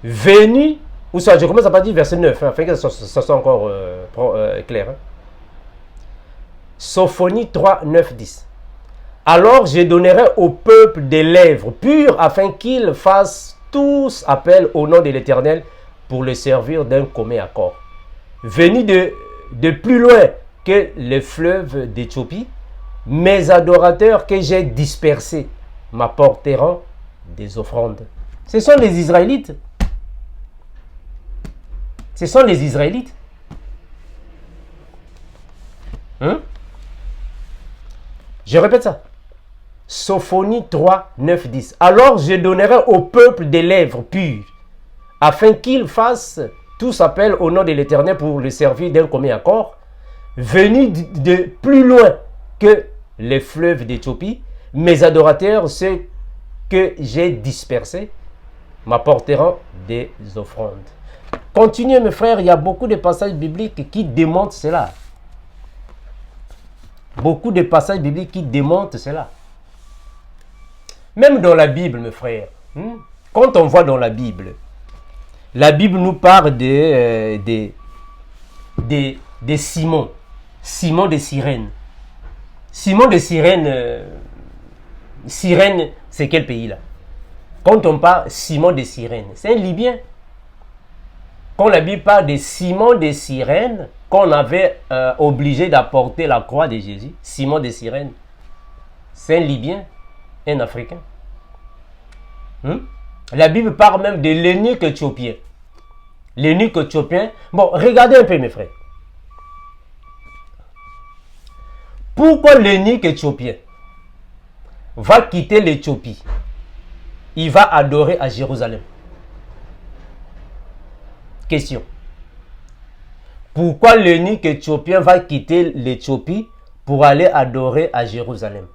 Venu, ou ça, je commence à partir du verset 9, afin que ça soit encore clair. Hein. Sophonie 3, 9, 10. Alors je donnerai au peuple des lèvres pures, afin qu'ils fassent tous appel au nom de l'Éternel pour le servir d'un commun accord. Venu de plus loin que les fleuves d'Éthiopie, mes adorateurs que j'ai dispersés m'apporteront des offrandes. Ce sont les Israélites. Ce sont les Israélites. Je répète ça. Sophonie 3, 9, 10. Alors je donnerai au peuple des lèvres pures, afin qu'ils fassent tous appel au nom de l'Éternel pour le servir d'un commun accord, venu de plus loin que les fleuves d'Éthiopie, mes adorateurs, ceux que j'ai dispersés, m'apporteront des offrandes. Continuez mes frères, il y a beaucoup de passages bibliques qui démontrent cela. Beaucoup de passages bibliques qui démontrent cela. Même dans la Bible, mes frères, quand on voit dans la Bible nous parle de Simon, Simon de Cyrène. Simon de Cyrène, Cyrène, c'est quel pays là? Quand on parle Simon de Cyrène, c'est un Libyen. Quand la Bible parle de Simon de Cyrène, qu'on avait obligé d'apporter la croix de Jésus, Simon de Cyrène, c'est un Libyen, un Africain. La Bible parle même de l'eunuque éthiopien. L'eunuque éthiopien. Bon, regardez un peu mes frères. Pourquoi l'eunuque éthiopien va quitter l'Éthiopie? Il va adorer à Jérusalem. Question. Pourquoi l'eunuque éthiopien va quitter l'Éthiopie pour aller adorer à Jérusalem?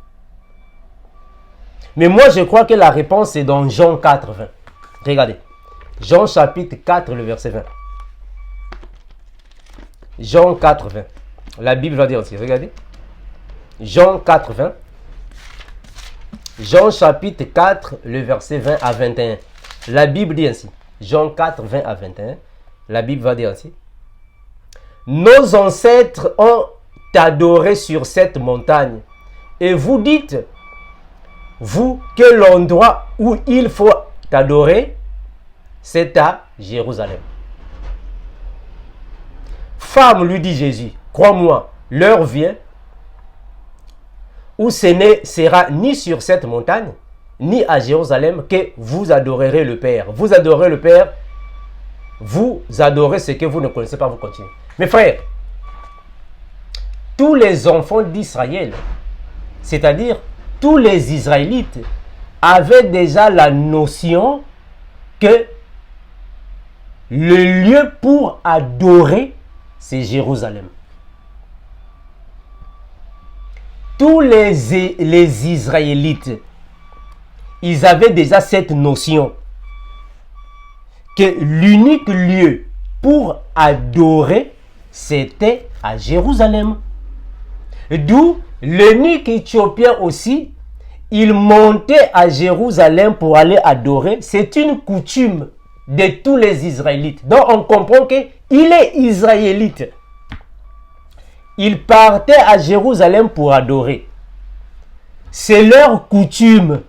Mais moi, je crois que la réponse est dans Jean 4, 20. Regardez. Jean chapitre 4, le verset 20. Jean 4, 20. La Bible va dire aussi. Regardez. Jean 4, 20. Jean chapitre 4, le verset 20 à 21. La Bible dit ainsi. Jean 4, 20 à 21. La Bible va dire ainsi. Nos ancêtres ont adoré sur cette montagne. Et vous dites, vous, que l'endroit où il faut adorer, c'est à Jérusalem. Femme, lui dit Jésus, crois-moi, l'heure vient où ce ne sera ni sur cette montagne, ni à Jérusalem que vous adorerez le Père. Vous adorez le Père, vous adorez ce que vous ne connaissez pas, vous continuez. Mes frères, tous les enfants d'Israël, c'est-à-dire tous les Israélites, avaient déjà la notion que le lieu pour adorer, c'est Jérusalem. Tous les Israélites, ils avaient déjà cette notion que l'unique lieu pour adorer, c'était à Jérusalem. D'où l'eunuque éthiopien aussi, il montait à Jérusalem pour aller adorer. C'est une coutume de tous les Israélites. Donc on comprend qu'il est israélite. Ils partaient à Jérusalem pour adorer. C'est leur coutume.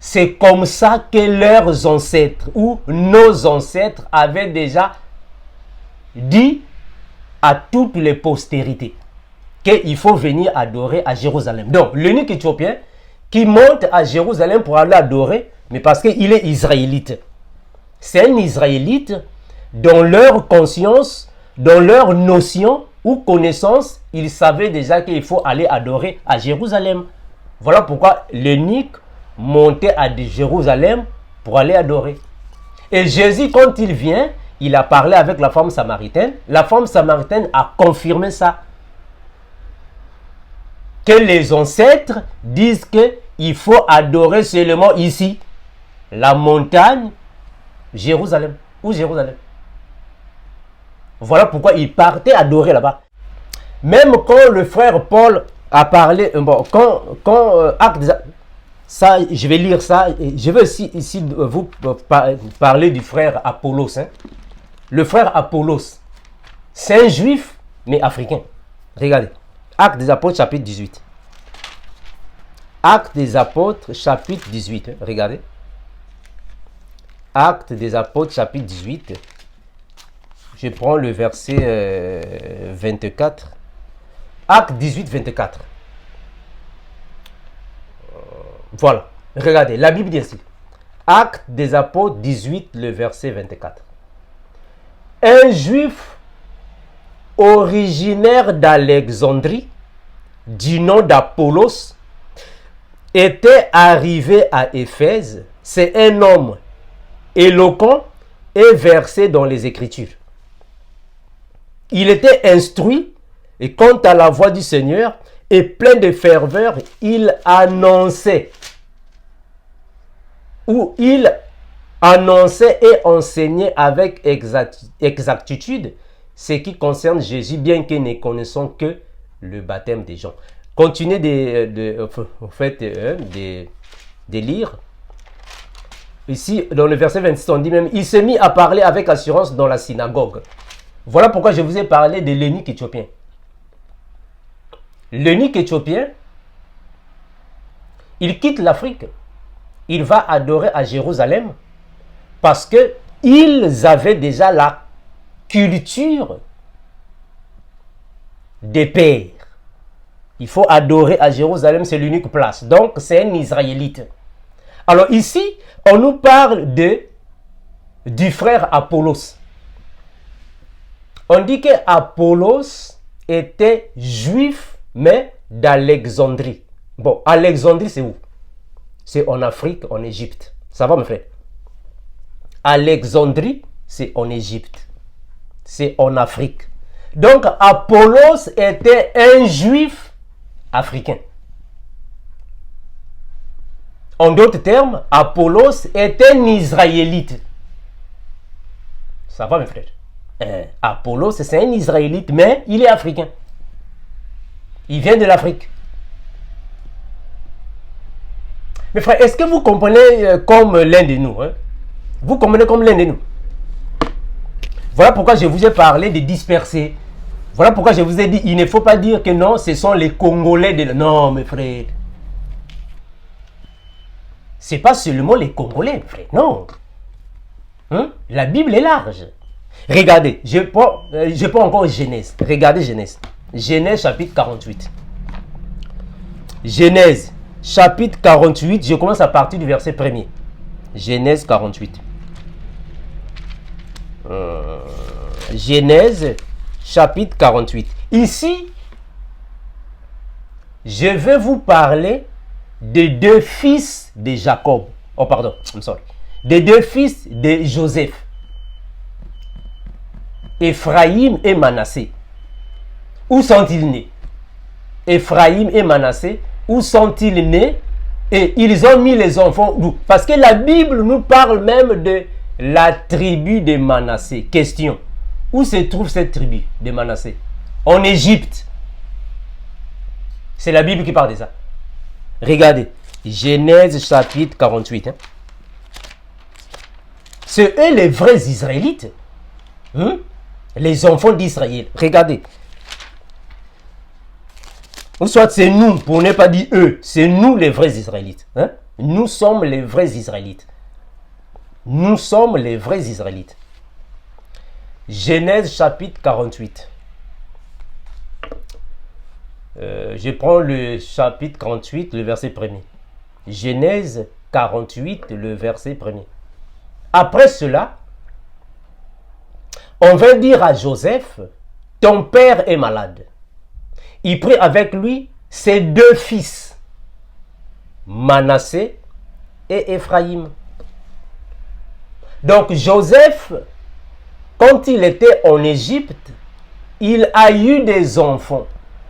C'est comme ça que leurs ancêtres ou nos ancêtres avaient déjà dit à toutes les postérités qu'il faut venir adorer à Jérusalem. Donc, l'eunuque éthiopien qui monte à Jérusalem pour aller adorer, mais parce qu'il est israélite. C'est un israélite dans leur conscience, dans leur notion ou connaissance, ils savaient déjà qu'il faut aller adorer à Jérusalem. Voilà pourquoi l'eunuque montait à Jérusalem pour aller adorer. Et Jésus, quand il vient, il a parlé avec la femme samaritaine. La femme samaritaine a confirmé ça. Que les ancêtres disent qu'il faut adorer seulement ici, la montagne, Jérusalem, ou Jérusalem. Voilà pourquoi il partait adorer là-bas. Même quand le frère Paul a parlé, bon, quand ça, je vais lire ça, je veux ici vous parler du frère Apollos. Hein. Le frère Apollos, c'est un juif, mais africain. Regardez, Actes des Apôtres, chapitre 18. Actes des Apôtres, chapitre 18. Hein. Regardez. Actes des Apôtres, chapitre 18. Je prends le verset 24. Acte 18, 24. Voilà. Regardez, la Bible dit ainsi. Acte des Apôtres 18, le verset 24. Un juif originaire d'Alexandrie, du nom d'Apollos, était arrivé à Éphèse. C'est un homme éloquent et versé dans les Écritures. Il était instruit et quant à la voix du Seigneur et plein de ferveur, il annonçait ou il annonçait et enseignait avec exactitude ce qui concerne Jésus, bien que ne connaissons que le baptême des gens. Continuez de lire. Ici, dans le verset 26, on dit même, il s'est mis à parler avec assurance dans la synagogue. Voilà pourquoi je vous ai parlé de l'eunuque éthiopien. L'eunuque éthiopien, il quitte l'Afrique. Il va adorer à Jérusalem parce qu'ils avaient déjà la culture des pères. Il faut adorer à Jérusalem, c'est l'unique place. Donc, c'est un Israélite. Alors ici, on nous parle du frère Apollos. On dit que Apollos était juif, mais d'Alexandrie. Bon, Alexandrie, c'est où? C'est en Afrique, en Égypte. Ça va, mes frères? Alexandrie, c'est en Égypte. C'est en Afrique. Donc, Apollos était un juif africain. En d'autres termes, Apollos est un Israélite. Ça va, mes frères? Apollos, c'est un Israélite, mais il est africain. Il vient de l'Afrique. Mes frères, est-ce que vous comprenez comme l'un de nous? Vous comprenez comme l'un de nous? Voilà pourquoi je vous ai parlé de disperser. Voilà pourquoi je vous ai dit, il ne faut pas dire que non, ce sont les Congolais de... Non, mes frères. Ce n'est pas seulement les Congolais, frère. Non. La Bible est large. Regardez, je prends encore Genèse. Regardez Genèse. Genèse chapitre 48. Genèse chapitre 48. Je commence à partir du verset 1er. Genèse 48. Genèse chapitre 48. Ici, je vais vous parler des deux fils de Jacob. Oh, pardon, I'm sorry. Des deux fils de Joseph. Ephraïm et Manassé. Où sont-ils nés? Ephraïm et Manassé, où sont-ils nés? Et ils ont mis les enfants d'où? Parce que la Bible nous parle même de la tribu de Manassé. Question. Où se trouve cette tribu de Manassé? En Égypte. C'est la Bible qui parle de ça. Regardez. Genèse chapitre 48. C'est eux les vrais Israélites. Les enfants d'Israël. Regardez. Ou soit c'est nous, pour ne pas dire eux. C'est nous les vrais Israélites. Nous sommes les vrais Israélites. Nous sommes les vrais Israélites. Genèse chapitre 48. Je prends le chapitre 48, le verset 1er. Genèse 48, le verset 1er. Après cela, on vint dire à Joseph, ton père est malade. Il prit avec lui ses deux fils, Manassé et Ephraïm. Donc Joseph, quand il était en Égypte, il a eu des enfants,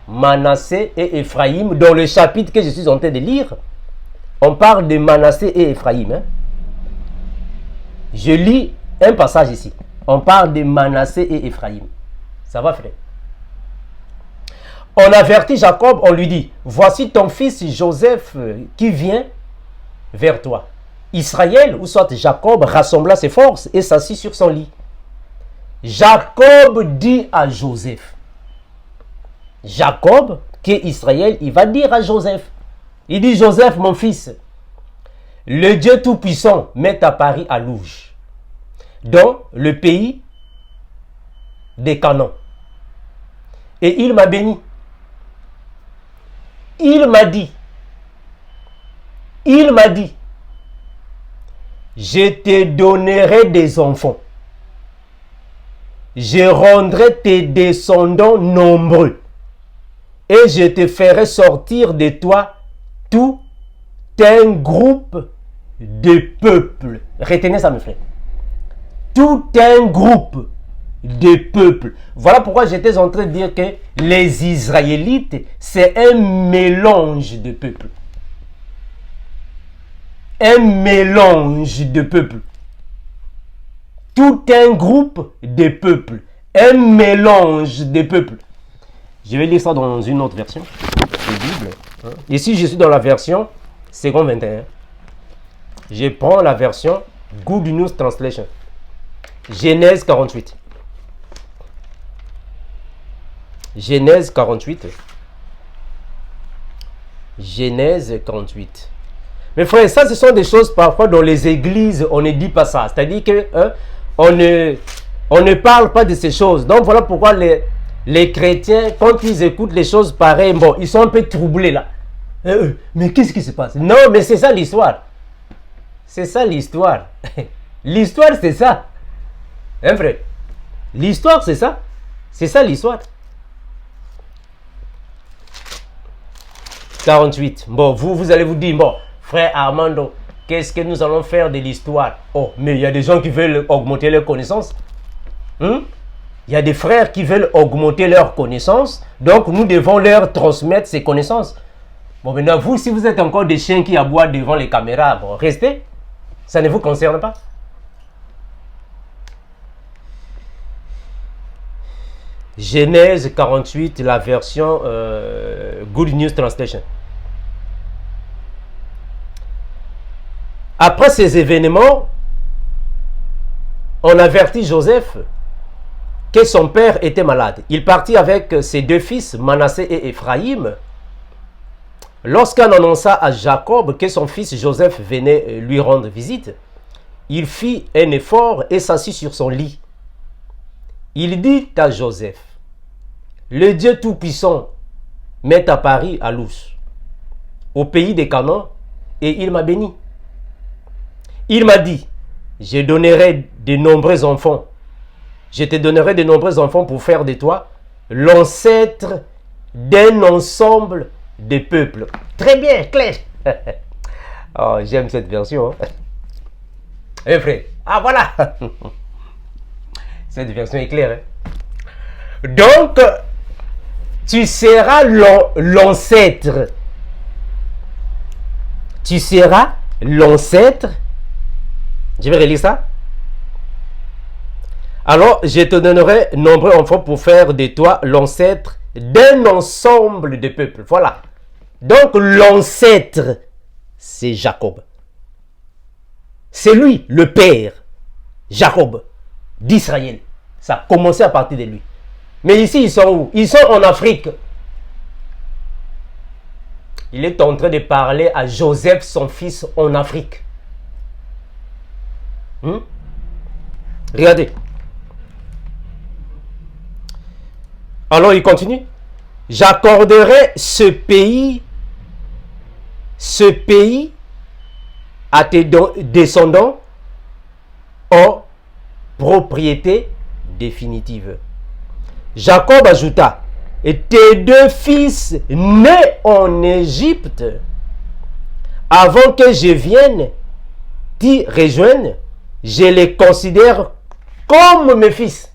Manassé et Ephraïm. Dans le chapitre que je suis en train de lire, on parle de Manassé et Ephraïm. Je lis un passage ici. On parle de Manassé et Ephraïm. Ça va, frère? On avertit Jacob, on lui dit, voici ton fils Joseph qui vient vers toi. Israël, ou soit Jacob, rassembla ses forces et s'assit sur son lit. Jacob dit à Joseph. Jacob, qui est Israël, il va dire à Joseph. Il dit, Joseph, mon fils, le Dieu Tout-Puissant met à Paris à Louge, dans le pays des Canaan. Et il m'a béni. Il m'a dit, je te donnerai des enfants. Je rendrai tes descendants nombreux. Et je te ferai sortir de toi tout un groupe de peuples. Retenez ça, mes frères. Tout un groupe de peuples. Voilà pourquoi j'étais en train de dire que les Israélites, c'est un mélange de peuples. Un mélange de peuples. tout un groupe de peuples, un mélange de peuples. Je vais lire ça dans une autre version de Bible. Ici, je suis dans la version Second 21. Je prends la version Good News Translation. Genèse 48. Genèse 48. Genèse 48. Mais frère, ça, ce sont des choses parfois dans les églises, on ne dit pas ça. C'est-à-dire que on ne parle pas de ces choses. Donc voilà pourquoi les chrétiens, quand ils écoutent les choses pareilles, bon, ils sont un peu troublés là. Mais qu'est-ce qui se passe? Non, mais c'est ça l'histoire. C'est ça l'histoire. L'histoire, c'est ça. Hein, frère? L'histoire, c'est ça. C'est ça l'histoire. 48. Bon, vous allez vous dire, bon, frère Armando, qu'est-ce que nous allons faire de l'histoire? Oh, mais il y a des gens qui veulent augmenter leurs connaissances. Il y a des frères qui veulent augmenter leurs connaissances. Donc, nous devons leur transmettre ces connaissances. Bon, maintenant, vous, si vous êtes encore des chiens qui aboient devant les caméras, bon, restez. Ça ne vous concerne pas. Genèse 48, la version Good News Translation. Après ces événements, on avertit Joseph que son père était malade. Il partit avec ses deux fils, Manassé et Éphraïm. Lorsqu'on annonça à Jacob que son fils Joseph venait lui rendre visite, il fit un effort et s'assit sur son lit. Il dit à Joseph, le Dieu Tout-Puissant m'est apparu à Luz, au pays des Canaan, et il m'a béni. Il m'a dit, je donnerai de nombreux enfants. Je te donnerai de nombreux enfants pour faire de toi l'ancêtre d'un ensemble de peuples. Très bien, clair. Oh, j'aime cette version. Eh frère, ah voilà. Cette version est claire. Donc, tu seras l'ancêtre. Tu seras l'ancêtre. Je vais relire ça. Alors, je te donnerai nombreux enfants pour faire de toi l'ancêtre d'un ensemble de peuples. Voilà. Donc, l'ancêtre, c'est Jacob. C'est lui, le père, Jacob, d'Israël. Ça a commencé à partir de lui. Mais ici, ils sont où? Ils sont en Afrique. Il est en train de parler à Joseph, son fils, en Afrique. Regardez. Alors, il continue. J'accorderai ce pays à tes descendants en propriété définitive. Jacob ajouta, et tes deux fils nés en Égypte, avant que je vienne t'y rejoindre, je les considère comme mes fils.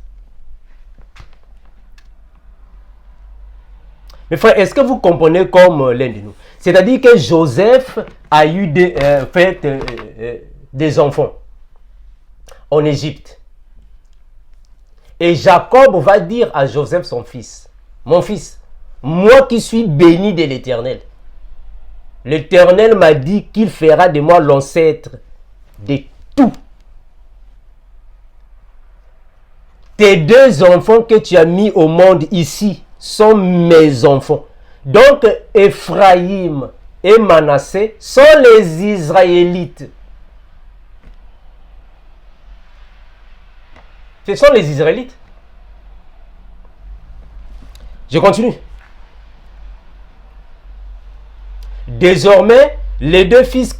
Mes frères, est-ce que vous comprenez comme l'un de nous? C'est-à-dire que Joseph a eu des enfants en Égypte. Et Jacob va dire à Joseph, son fils, mon fils, moi qui suis béni de l'Éternel, l'Éternel m'a dit qu'il fera de moi l'ancêtre de tout. Tes deux enfants que tu as mis au monde ici sont mes enfants. Donc, Éphraïm et Manassé sont les Israélites. Ce sont les Israélites. Je continue. Désormais, les deux fils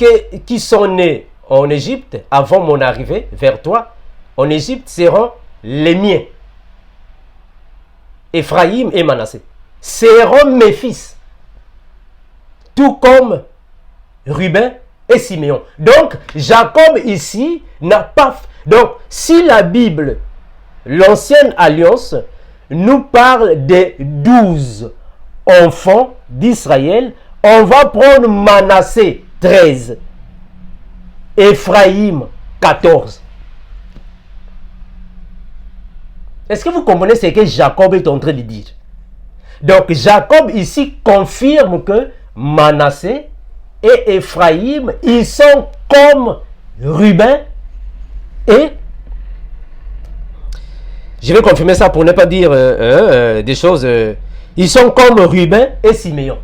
qui sont nés en Égypte avant mon arrivée vers toi en Égypte seront les miens. Éphraïm et Manassé seront mes fils, tout comme Ruben et Siméon. Donc, Jacob ici n'a pas... Donc, si la Bible, l'Ancienne Alliance, nous parle des 12 enfants d'Israël, on va prendre Manassé 13, Éphraïm 14. Est-ce que vous comprenez ce que Jacob est en train de dire? Donc Jacob ici confirme que Manassé et Ephraïm, ils sont comme Ruben et... Je vais confirmer ça pour ne pas dire des choses... ils sont comme Ruben et Siméon.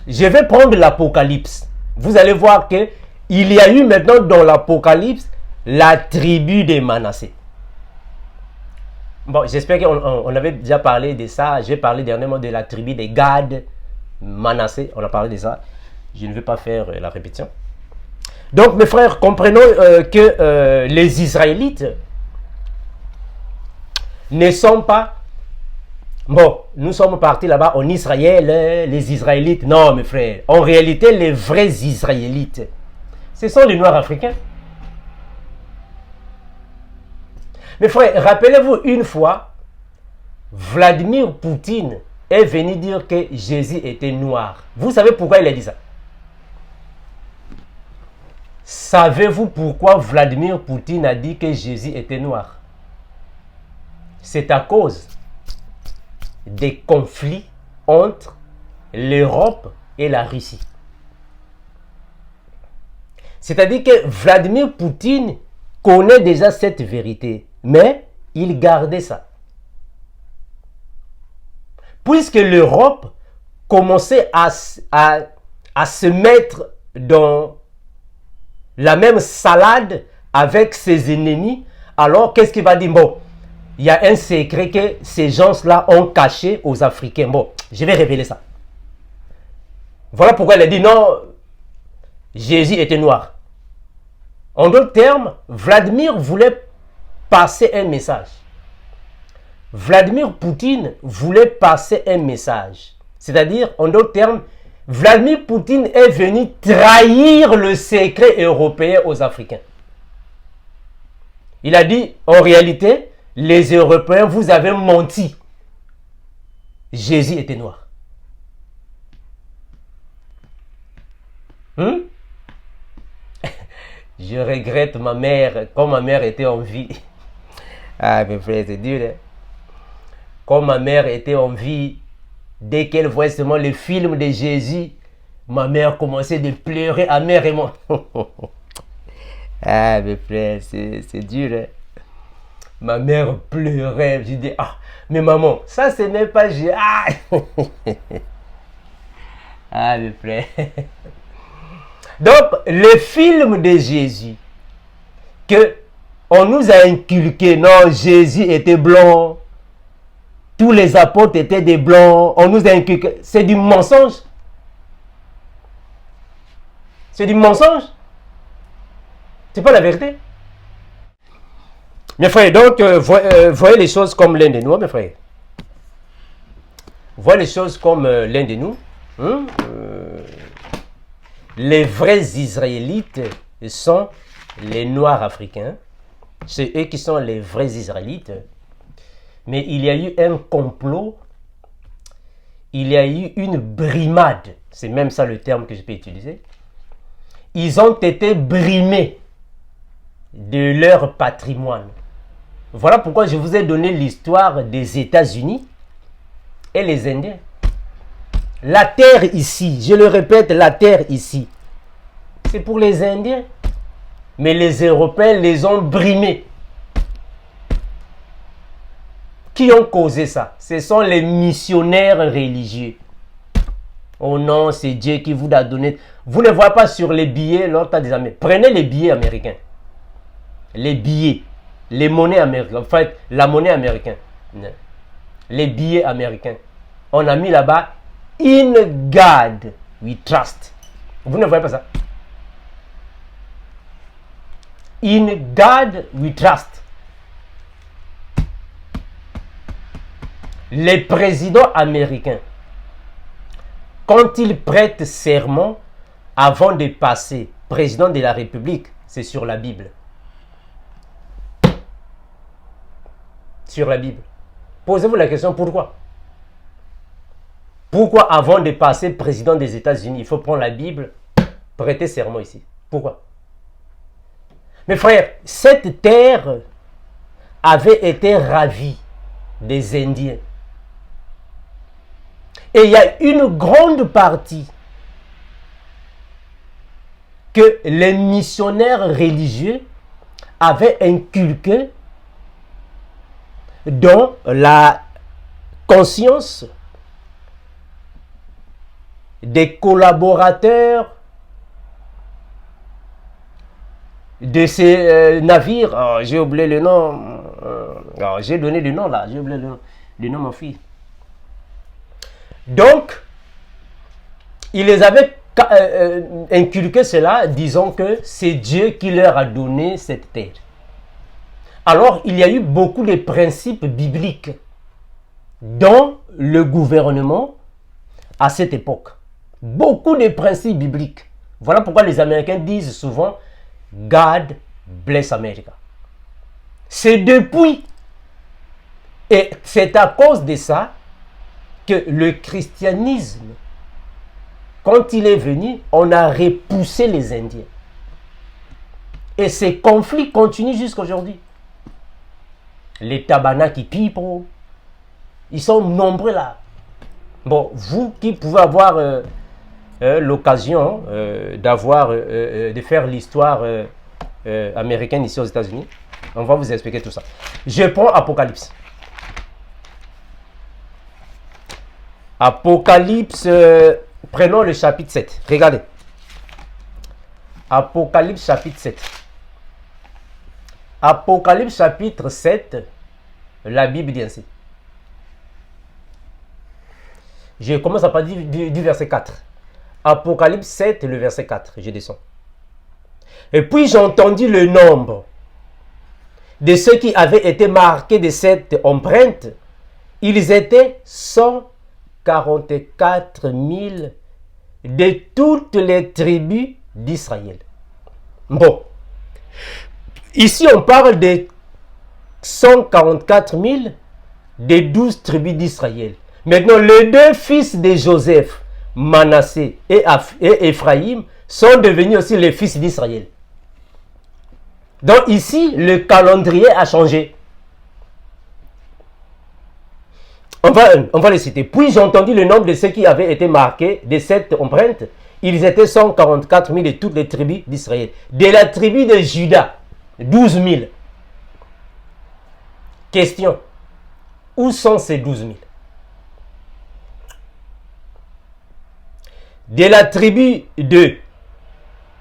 Je vais prendre l'Apocalypse. Vous allez voir que il y a eu maintenant dans l'Apocalypse la tribu des Manassé. Bon, j'espère qu'on avait déjà parlé de ça. J'ai parlé dernièrement de la tribu des Gad, Manassé. On a parlé de ça. Je ne vais pas faire la répétition. Donc, mes frères, comprenons que les Israélites ne sont pas... Bon, nous sommes partis là-bas en Israël, les Israélites. Non, mes frères. En réalité, les vrais Israélites, ce sont les Noirs africains. Mes frères, rappelez-vous une fois, Vladimir Poutine est venu dire que Jésus était noir. Vous savez pourquoi il a dit ça? Savez-vous pourquoi Vladimir Poutine a dit que Jésus était noir? C'est à cause des conflits entre l'Europe et la Russie. C'est-à-dire que Vladimir Poutine connaît déjà cette vérité, mais il gardait ça. Puisque l'Europe commençait à se mettre dans la même salade avec ses ennemis, alors qu'est-ce qu'il va dire? Bon, il y a un secret que ces gens-là ont caché aux Africains. Bon, je vais révéler ça. Voilà pourquoi il a dit non, Jésus était noir. En d'autres termes, Vladimir voulait passer un message. Vladimir Poutine voulait passer un message. C'est-à-dire, en d'autres termes, Vladimir Poutine est venu trahir le secret européen aux Africains. Il a dit, en réalité, les Européens, vous avez menti. Jésus était noir. Je regrette ma mère, comme ma mère était en vie. Ah, mes frères, c'est dur, hein? Comme ma mère était en vie, dès qu'elle voyait seulement le film de Jésus, ma mère commençait de pleurer amèrement. Ah, mes frères, c'est dur, hein? Ma mère pleurait. Je dis, ah, mais maman, ça ce n'est pas Jésus. Ah, ah, mes frères. Donc, le film de Jésus, que on nous a inculqué, non, Jésus était blanc, tous les apôtres étaient des blancs, on nous a inculqué, c'est du mensonge. C'est du mensonge. C'est pas la vérité. Mes frères, donc, voyez les choses comme l'un de nous, mes frères. Voyez les choses comme l'un de nous. Les vrais Israélites sont les Noirs africains. C'est eux qui sont les vrais Israélites. Mais il y a eu un complot. Il y a eu une brimade. C'est même ça le terme que je peux utiliser. Ils ont été brimés de leur patrimoine. Voilà pourquoi je vous ai donné l'histoire des États-Unis et les Indiens. La terre ici, je le répète, la terre ici, c'est pour les Indiens. Mais les Européens les ont brimés. Qui ont causé ça? Ce sont les missionnaires religieux. Oh non, c'est Dieu qui vous a donné. Vous ne voyez pas sur les billets, l'autre des Américains. Prenez les billets américains. Les billets. Les monnaies américaines. En fait, la monnaie américaine. Les billets américains. On a mis là-bas In God we trust. Vous ne voyez pas ça? In God we trust. Les présidents américains, quand ils prêtent serment avant de passer président de la République, c'est sur la Bible. Sur la Bible. Posez-vous la question, pourquoi? Pourquoi avant de passer président des États-Unis, il faut prendre la Bible, prêter serment ici? Pourquoi? Mes frères, cette terre avaient été ravis des Indiens. Et il y a une grande partie que les missionnaires religieux avaient inculqué dans la conscience des collaborateurs de ces navires. Oh, j'ai oublié le nom. J'ai donné le nom là. J'ai oublié le nom, ma fille. Donc, il les avait inculqué cela, disant que c'est Dieu qui leur a donné cette terre. Alors, il y a eu beaucoup de principes bibliques dans le gouvernement à cette époque. Beaucoup de principes bibliques. Voilà pourquoi les Américains disent souvent God bless America. C'est depuis et c'est à cause de ça que le christianisme, quand il est venu, on a repoussé les Indiens. Et ces conflits continuent jusqu'à aujourd'hui. Les Tabanaki people, ils sont nombreux là. Bon, vous qui pouvez avoir l'occasion de faire l'histoire américaine ici aux États-Unis, on va vous expliquer tout ça. Je prends Apocalypse. Apocalypse, prenons le chapitre 7. Regardez. Apocalypse chapitre 7. Apocalypse chapitre 7, la Bible dit ainsi. Je commence à partir du verset 4. Apocalypse 7, le verset 4. Je descends. Et puis j'ai entendu le nombre de ceux qui avaient été marqués de cette empreinte. Ils étaient 144 000 de toutes les tribus d'Israël. Bon. Ici, on parle de 144 000 des 12 tribus d'Israël. Maintenant, les deux fils de Joseph, Manassé et Ephraïm, sont devenus aussi les fils d'Israël. Donc ici, le calendrier a changé. On va les citer. Puis j'ai entendu le nombre de ceux qui avaient été marqués de cette empreinte. Ils étaient 144 000 de toutes les tribus d'Israël. De la tribu de Juda, 12 000. Question. Où sont ces 12 000? De la tribu de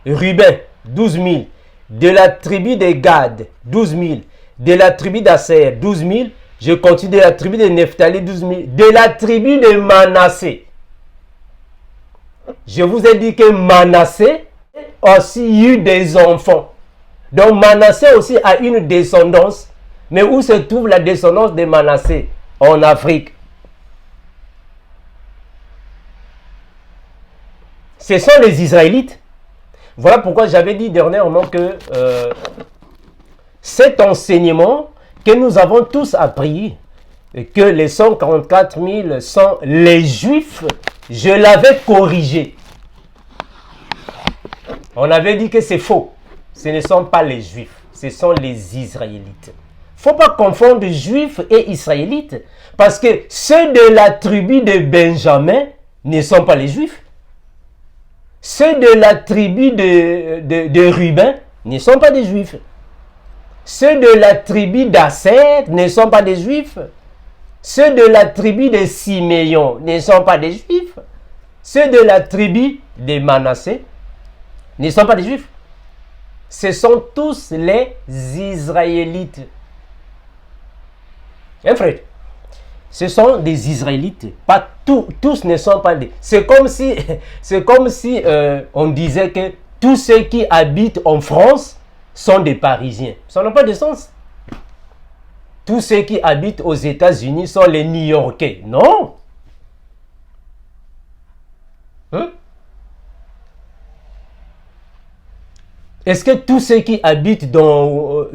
Ruben, 12 000. De la tribu de Gad, 12 000. De la tribu d'Aser, 12 000. Je continue, de la tribu de Nephtali, 12 000. De la tribu de Manassé. Je vous ai dit que Manassé a aussi eu des enfants. Donc Manassé aussi a une descendance. Mais où se trouve la descendance de Manassé? En Afrique. Ce sont les Israélites. Voilà pourquoi j'avais dit dernièrement que cet enseignement que nous avons tous appris, que les 144 000 sont les Juifs, je l'avais corrigé. On avait dit que c'est faux. Ce ne sont pas les Juifs, ce sont les Israélites. Il ne faut pas confondre Juifs et Israélites, parce que ceux de la tribu de Benjamin ne sont pas les Juifs. Ceux de la tribu de Ruben ne sont pas des Juifs. Ceux de la tribu d'Aser ne sont pas des Juifs. Ceux de la tribu de Siméon ne sont pas des Juifs. Ceux de la tribu de Manassé ne sont pas des Juifs. Ce sont tous les Israélites. Hein, frère? Ce sont des Israélites. Pas tous ne sont pas des... C'est comme si on disait que tous ceux qui habitent en France sont des Parisiens. Ça n'a pas de sens. Tous ceux qui habitent aux États-Unis sont les New-Yorkais. Non. Hein? Est-ce que tous ceux qui habitent dans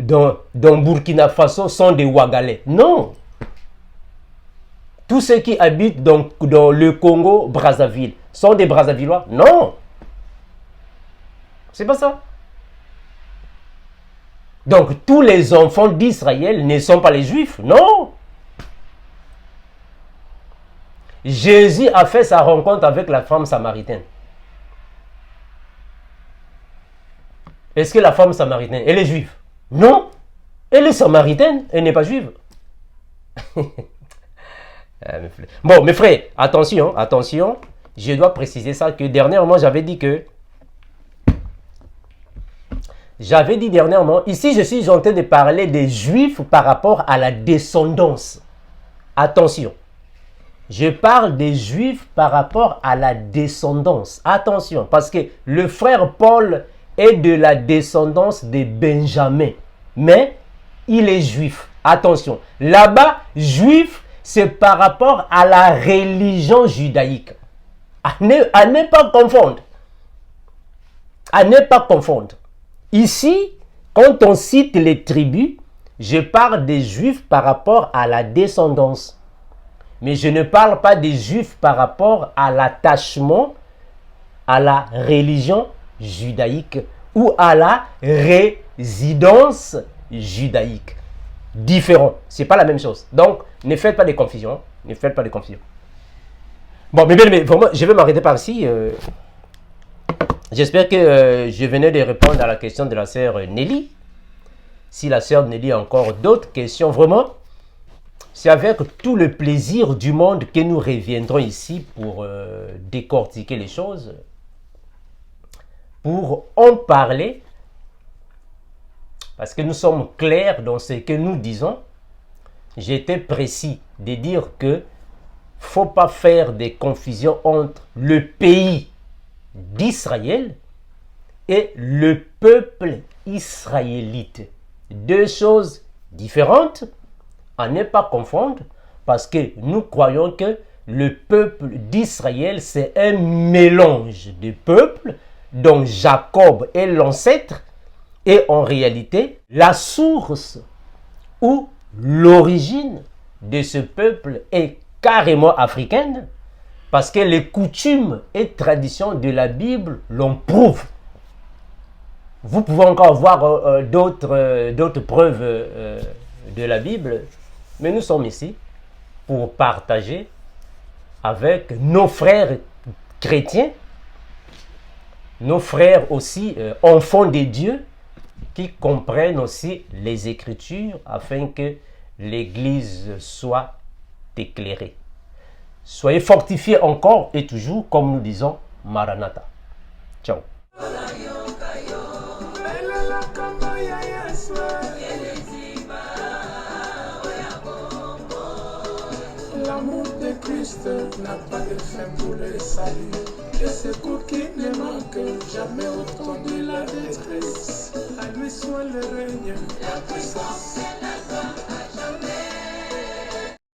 Burkina Faso sont des Ouagalais? Non. Tous ceux qui habitent dans le Congo, Brazzaville, sont des Brazzavillois? Non. C'est pas ça. Donc tous les enfants d'Israël ne sont pas les Juifs, non. Jésus a fait sa rencontre avec la femme samaritaine. Est-ce que la femme samaritaine, elle est juive? Non. Elle est samaritaine, elle n'est pas juive. Bon, mes frères, attention, attention. Je dois préciser ça, que dernièrement, j'avais dit dernièrement, ici je suis en train de parler des Juifs par rapport à la descendance. Attention. Je parle des Juifs par rapport à la descendance. Attention, parce que le frère Paul est de la descendance de Benjamin. Mais il est juif. Attention. Là-bas, juif, c'est par rapport à la religion judaïque. À ne pas confondre. À ne pas confondre. Ici, quand on cite les tribus, je parle des Juifs par rapport à la descendance. Mais je ne parle pas des Juifs par rapport à l'attachement à la religion judaïque ou à la résidence judaïque. Différent. Ce n'est pas la même chose. Donc, ne faites pas de confusion. Ne faites pas de confusion. Bon, mais vraiment, je vais m'arrêter par ici. J'espère que je venais de répondre à la question de la sœur Nelly. Si la sœur Nelly a encore d'autres questions, vraiment, c'est avec tout le plaisir du monde que nous reviendrons ici pour décortiquer les choses, pour en parler, parce que nous sommes clairs dans ce que nous disons. J'étais précis de dire que ne faut pas faire des confusions entre le pays d'Israël et le peuple israélite. Deux choses différentes, à ne pas confondre, parce que nous croyons que le peuple d'Israël, c'est un mélange de peuples dont Jacob est l'ancêtre, et en réalité, la source ou l'origine de ce peuple est carrément africaine, parce que les coutumes et traditions de la Bible l'ont prouvé. Vous pouvez encore voir d'autres preuves de la Bible, mais nous sommes ici pour partager avec nos frères chrétiens, nos frères aussi enfants de Dieu, qui comprennent aussi les Écritures afin que l'Église soit éclairée. Soyez fortifiés encore et toujours, comme nous disons, Maranatha. Ciao. L'amour de Christ n'a pas de fin pour le salut. Et ce qui ne manque jamais au temps de la détresse. À lui soit le règne, la puissance.